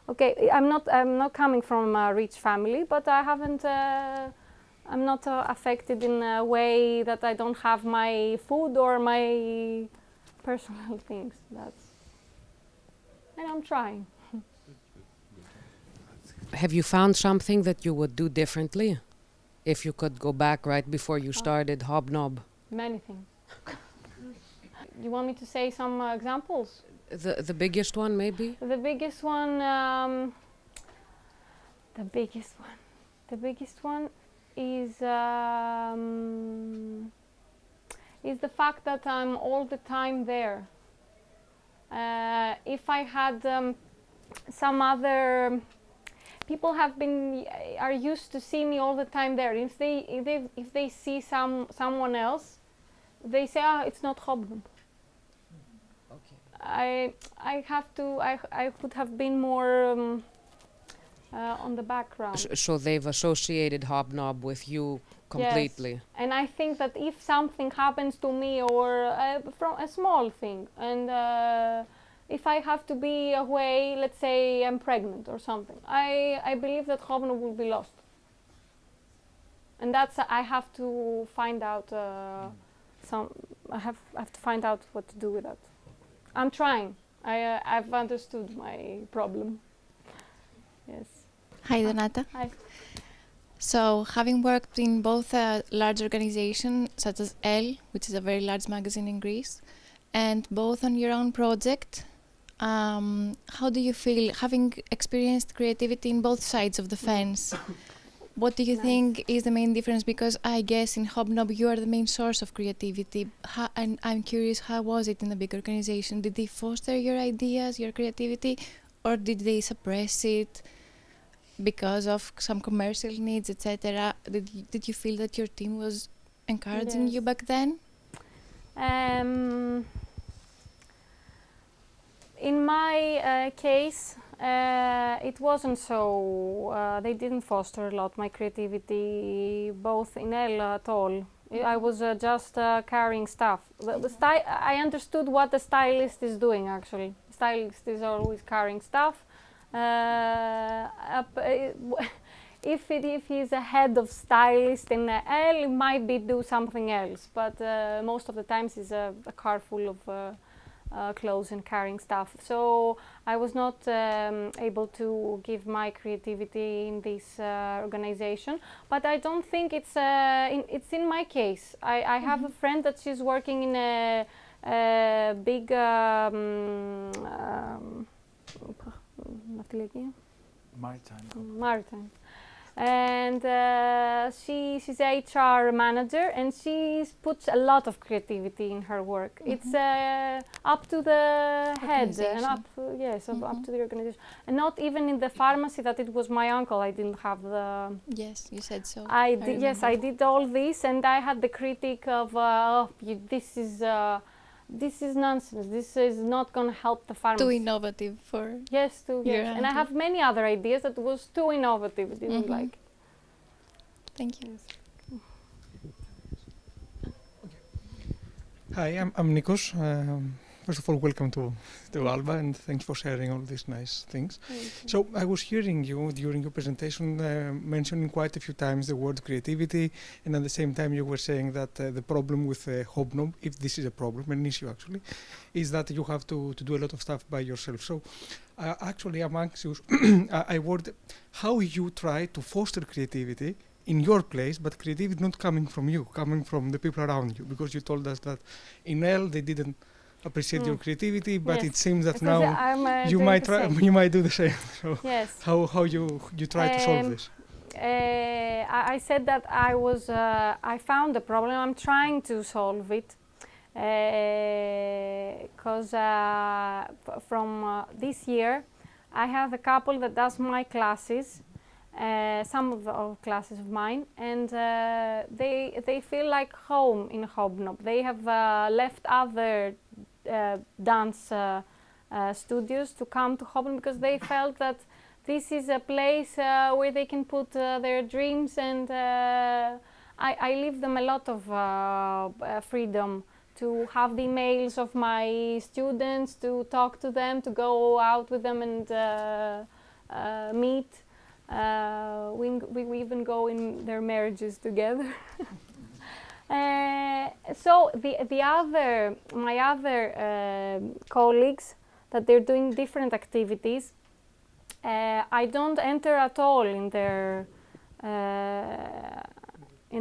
okay, I'm not coming from a rich family, but I haven't, I'm not affected in a way that I don't have my food or my personal things, and I'm trying. Have you found something that you would do differently if you could go back right before you started Hobnob? Many things. You want me to say some examples? The biggest one, maybe? The biggest one is the fact that I'm all the time there. If I had some other people are used to see me all the time there. If they see someone else, they say, it's not Hobnob. Okay. I could have been more on the background. So they've associated Hobnob with you completely. Yes. And I think that if something happens to me, or from a small thing, and if I have to be away, let's say I'm pregnant or something, I believe that Hobnob will be lost. And that's, I have to find out I have to find out what to do with that. I'm trying. I've understood my problem. Yes. Hi, Donata. Hi. So, having worked in both a large organization such as Elle, which is a very large magazine in Greece, and both on your own project, how do you feel having experienced creativity in both sides of the fence? What do you think is the main difference? Because I guess in Hobnob you are the main source of creativity. And I'm curious, how was it in a big organization? Did they foster your ideas, your creativity, or did they suppress it because of some commercial needs, etc.? Did you feel that your team was encouraging you back then? In my case, it wasn't so, they didn't foster a lot my creativity, both in Elle at all. I was just carrying stuff. I understood what the stylist is doing, actually. Stylist is always carrying stuff. If he's a head of stylist in Elle, he might do something else, but most of the times he's a car full of clothes and carrying stuff. So I was not able to give my creativity in this organization, but I don't think it's in my case. I have a friend that she's working in a big maritime. And she's a HR manager, and she puts a lot of creativity in her work. It's up to the head and up to the organization, and not even in the pharmacy that it was my uncle. I didn't have the. Yes, you said so. I did all this, and I had the critic of this is nonsense. This is not going to help the pharmacy. Too innovative for. Yes, and I have many other ideas that was too innovative. I didn't like it. Thank you. Hi, I'm Nikos first of all, welcome to Alba, and thanks for sharing all these nice things. So I was hearing you during your presentation mentioning quite a few times the word creativity, and at the same time you were saying that the problem with Hobnob, if this is a problem, an issue actually, is that you have to do a lot of stuff by yourself. So actually I'm anxious, I wondered how you try to foster creativity in your place, but creativity not coming from you, coming from the people around you, because you told us that in L they didn't appreciate your creativity, but it seems that now you might do the same. So how you try to solve this? I said that I found the problem. I'm trying to solve it because from this year I have a couple that does my classes. Some of the classes of mine, and they feel like home in Hobnob. They have left other dance studios to come to Hobnob because they felt that this is a place where they can put their dreams, and I leave them a lot of freedom to have the emails of my students, to talk to them, to go out with them and meet. We even go in their marriages together. So my other colleagues, that they're doing different activities, I don't enter at all in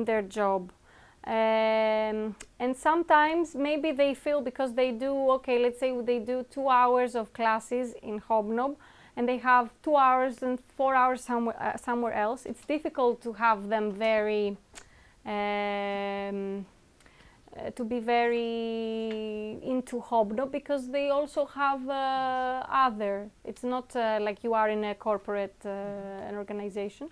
their job. And sometimes maybe they feel, because they do, let's say they do 2 hours of classes in Hobnob, and they have 2 hours and 4 hours somewhere else. It's difficult to have them to be very into Hobnob, because they also have other. It's not like you are in a corporate an organization.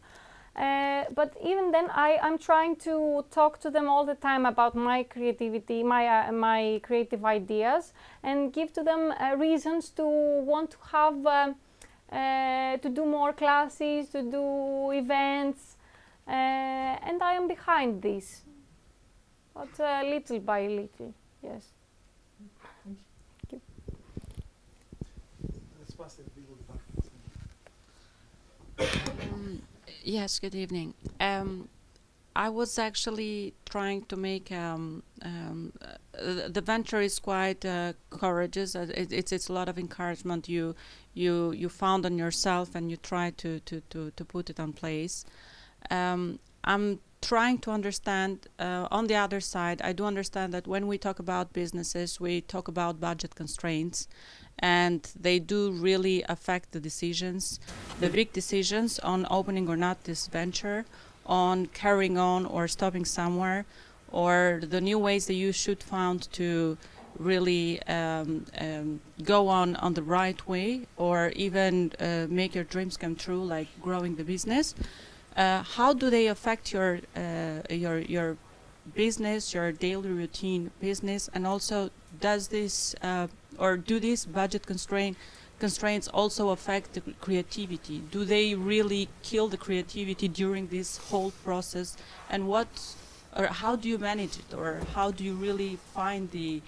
But even then, I'm trying to talk to them all the time about my creativity, my creative ideas, and give to them reasons to want to have to do more classes, to do events, and I am behind this, but little by little, yes. Thank you. Let's pass it back. Yes, good evening. I was actually trying to make the venture is quite courageous. It's a lot of encouragement you found on yourself, and you try to put it on place. I'm trying to understand on the other side. I do understand that when we talk about businesses, we talk about budget constraints, and they do really affect the decisions, the big decisions on opening or not this venture, on carrying on or stopping somewhere, or the new ways that you should find to really go on the right way, or even make your dreams come true, like growing the business. How do they affect your business, your daily routine business, and also does this or do these budget constraints also affect the creativity? Do they really kill the creativity during this whole process? And how do you manage it, or how do you really find the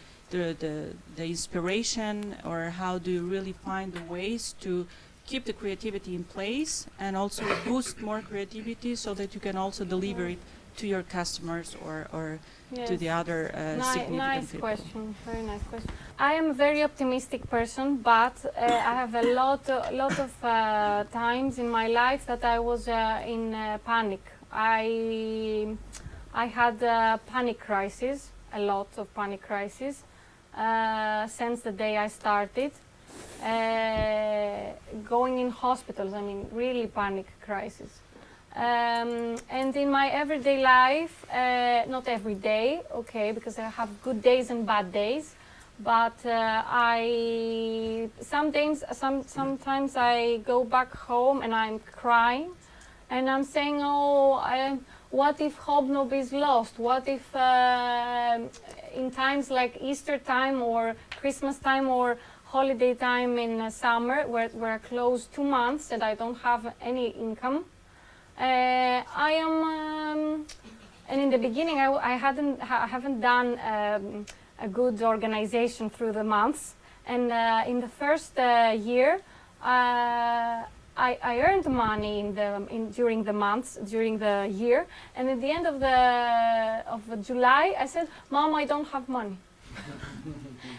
inspiration, or how do you really find the ways to keep the creativity in place and also boost more creativity so that you can also deliver it to your customers or to the other significant people? Question, very nice question. I am a very optimistic person, but I have a lot of times in my life that I was in panic. I had panic crisis, a lot of panic crisis since the day I started. Going in hospitals, I mean, really panic crisis. And in my everyday life, not every day, because I have good days and bad days, but sometimes I go back home and I'm crying, and I'm saying, what if Hobnob is lost? What if in times like Easter time or Christmas time or holiday time in summer, where we're closed 2 months and I don't have any income, I am, and in the beginning I haven't done a good organization through the months. And in the first year, I earned money during the months, during the year, and at the end of July, I said, "Mom, I don't have money."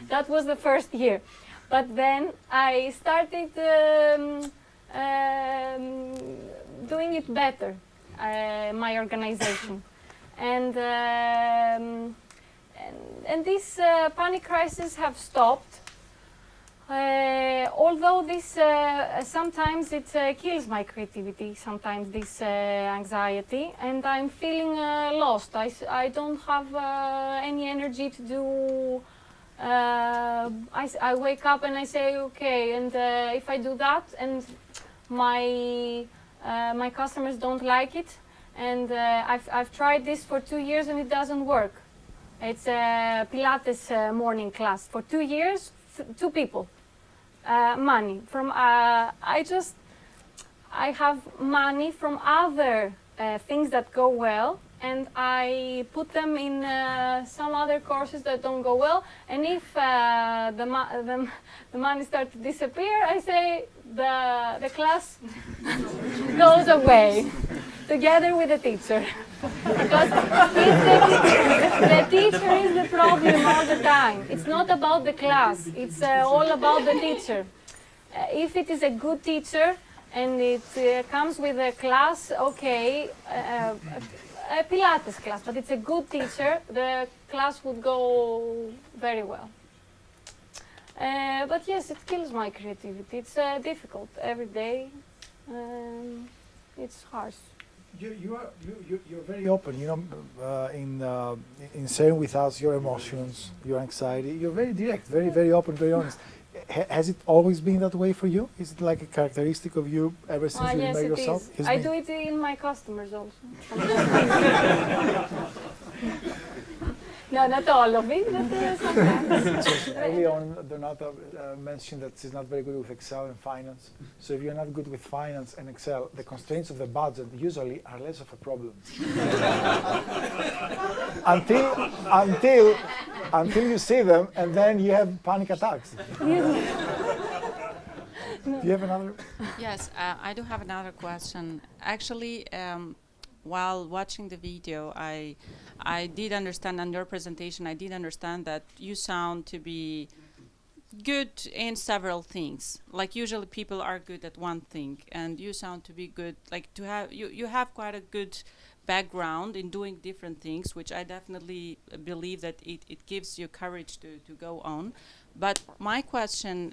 That was the first year, but then I started doing it better, my organization, and these panic crises have stopped. Although this sometimes it kills my creativity, sometimes this anxiety, and I'm feeling lost. I don't have any energy to do. I wake up and I say, okay, and if I do that, and my customers don't like it, and I've tried this for 2 years and it doesn't work. It's a Pilates morning class for 2 years. 2 people, money from I have money from other things that go well, and I put them in some other courses that don't go well. And if the money starts to disappear, I say the class goes away together with the teacher. Because the teacher is the problem all the time. It's not about the class, it's all about the teacher. If it is a good teacher and it comes with a class, okay, a Pilates class, but it's a good teacher, the class would go very well. But yes, it kills my creativity. It's difficult every day. It's harsh. You're very open, you know, in sharing with us your emotions, your anxiety. You're very direct, very open, very honest. Has it always been that way for you? Is it like a characteristic of you ever since you yes, made it yourself? is. I do it in my customers also. No, not all of it, but sometimes. Early on, Donata mentioned that she's not very good with Excel and finance. So if you're not good with finance and Excel, the constraints of the budget usually are less of a problem. until you see them, and then you have panic attacks. Do you have another? Yes, I do have another question. Actually, while watching the video, I did understand on your presentation, I did understand that you sound to be good in several things. Like usually people are good at one thing, and you sound to be good, like to have, you have quite a good background in doing different things, which I definitely believe that it gives you courage to go on. But my question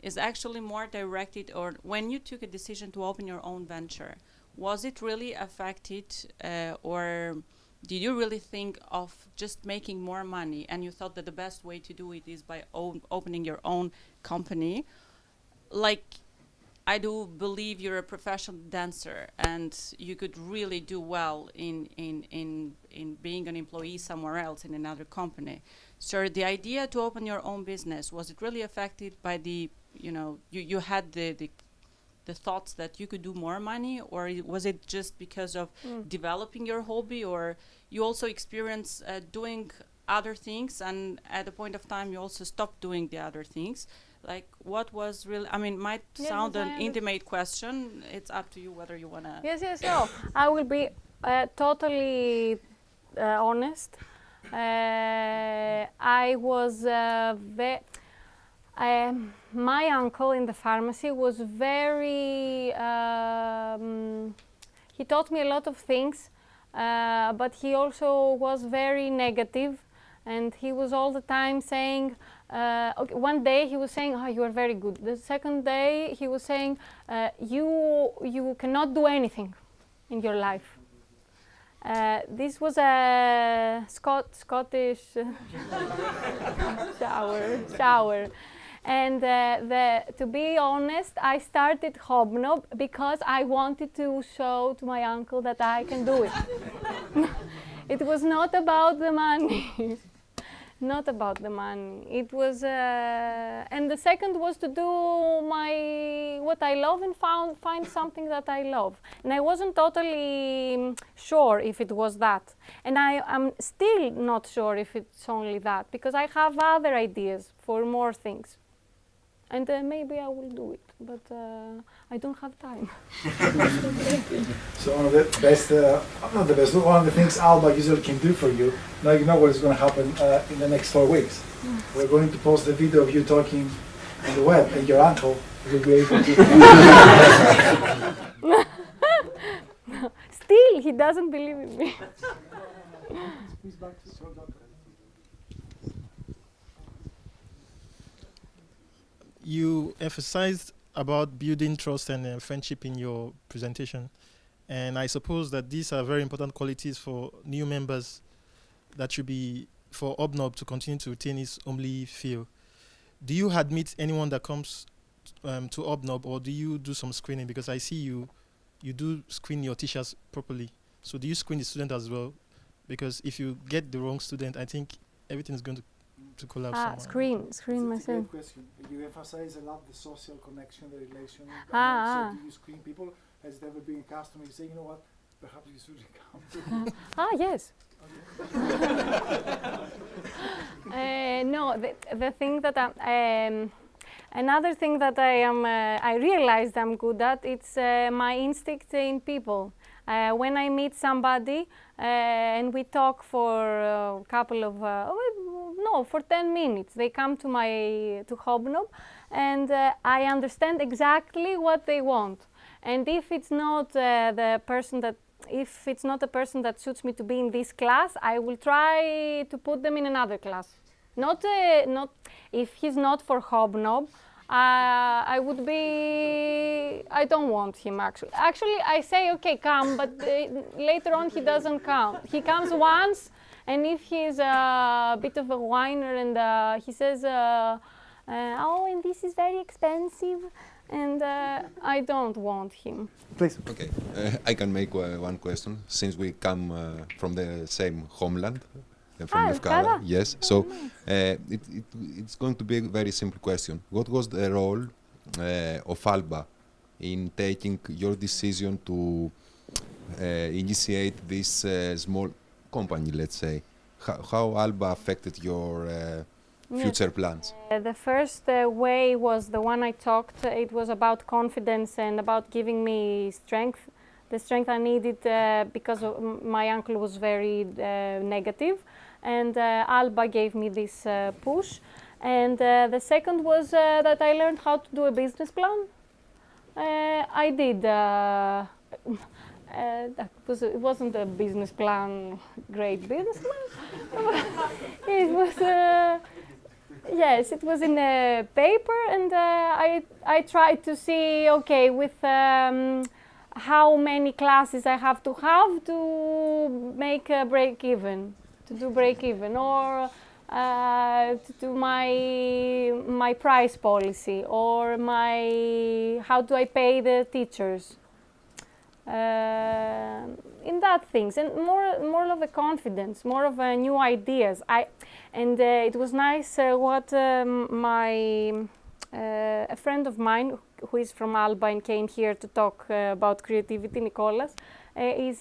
is actually more directed, or when you took a decision to open your own venture, was it really affected, or did you really think of just making more money and you thought that the best way to do it is by opening your own company? Like, I do believe you're a professional dancer and you could really do well in being an employee somewhere else in another company. So the idea to open your own business, was it really affected by the, you know, you had the thoughts that you could do more money, or was it just because of developing your hobby, or you also experience doing other things and at a point of time you also stopped doing the other things? Like, what was really, I mean, might sound an intimate question. It's up to you whether you want to. Yes, no. I will be totally honest. I was my uncle in the pharmacy was very, he taught me a lot of things, but he also was very negative, and he was all the time saying, okay, one day he was saying, oh, you are very good. The second day he was saying, you cannot do anything in your life. This was a Scottish shower. And to be honest, I started Hobnob because I wanted to show to my uncle that I can do it. It was not about the money. Not about the money. It was, and the second was to do what I love and find something that I love. And I wasn't totally sure if it was that. And I'm still not sure if it's only that, because I have other ideas for more things. And maybe I will do it, but I don't have time. So one of the best, not the best, one of the things Alba usually can do for you, now you know what is going to happen in the next 4 weeks. We're going to post the video of you talking on the web, and your uncle will be able to... Still, he doesn't believe in me. You emphasized about building trust and friendship in your presentation, and I suppose that these are very important qualities for new members that should be for Hobnob to continue to retain its homely feel. Do you admit anyone that comes to Hobnob, or do you do some screening? Because I see you do screen your teachers properly. So do you screen the student as well? Because if you get the wrong student, I think everything is going to collapse. Screen myself. It's a great question. You emphasize a lot the social connection, the relation. So do you screen people? Has there ever been a customer you say, you know what, perhaps you should come? Yes. No, the thing that another thing that I realized I'm good at, it's my instinct in people. When I meet somebody and we talk for a couple of, for 10 minutes, they come to Hobnob, and I understand exactly what they want. And if it's not the person that suits me to be in this class, I will try to put them in another class. Not if he's not for Hobnob, I don't want him actually. Actually, I say, okay, come, but later on he doesn't come. He comes once, and if he's a bit of a whiner and he says, oh, and this is very expensive, and I don't want him. Please. Okay, I can make one question, since we come from the same homeland. From Lekatsa, yes. So it's going to be a very simple question. What was the role of Alba in taking your decision to initiate this small company, let's say? How Alba affected your future plans? The first way was the one I talked. It was about confidence and about giving me strength. The strength I needed because my uncle was very negative. And Alba gave me this push. And the second was that I learned how to do a business plan. I did. It wasn't a business plan, great business plan. It was, yes, it was in a paper, and I tried to see, okay, with how many classes I have to make a break even. To do break even, or to do my price policy, or how do I pay the teachers, in that things, and more of a confidence, more of a new ideas. It was nice what a friend of mine who is from Alba and came here to talk about creativity, Nicolas, he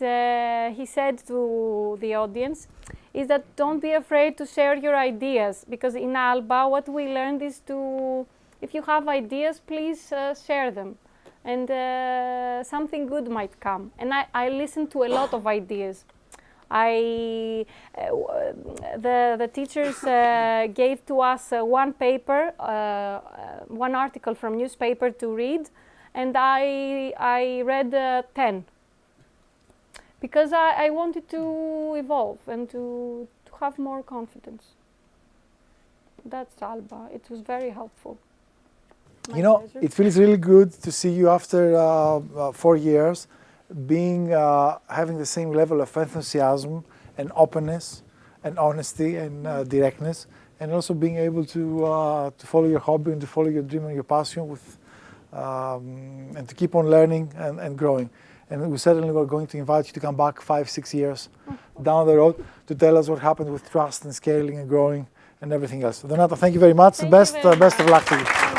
said to the audience, is that don't be afraid to share your ideas, because in Alba what we learned is if you have ideas, please share them, and something good might come. And I listened to a lot of ideas. The teachers gave to us one paper, one article from newspaper to read, and I read 10. Because I wanted to evolve and to have more confidence. That's Alba. It was very helpful. You know, it feels really good to see you after 4 years having the same level of enthusiasm and openness and honesty and directness, and also being able to follow your hobby and to follow your dream and your passion and to keep on learning and growing. And we certainly were going to invite you to come back 5-6 years down the road to tell us what happened with trust and scaling and growing and everything else. Donata, thank you very much. Best of luck to you.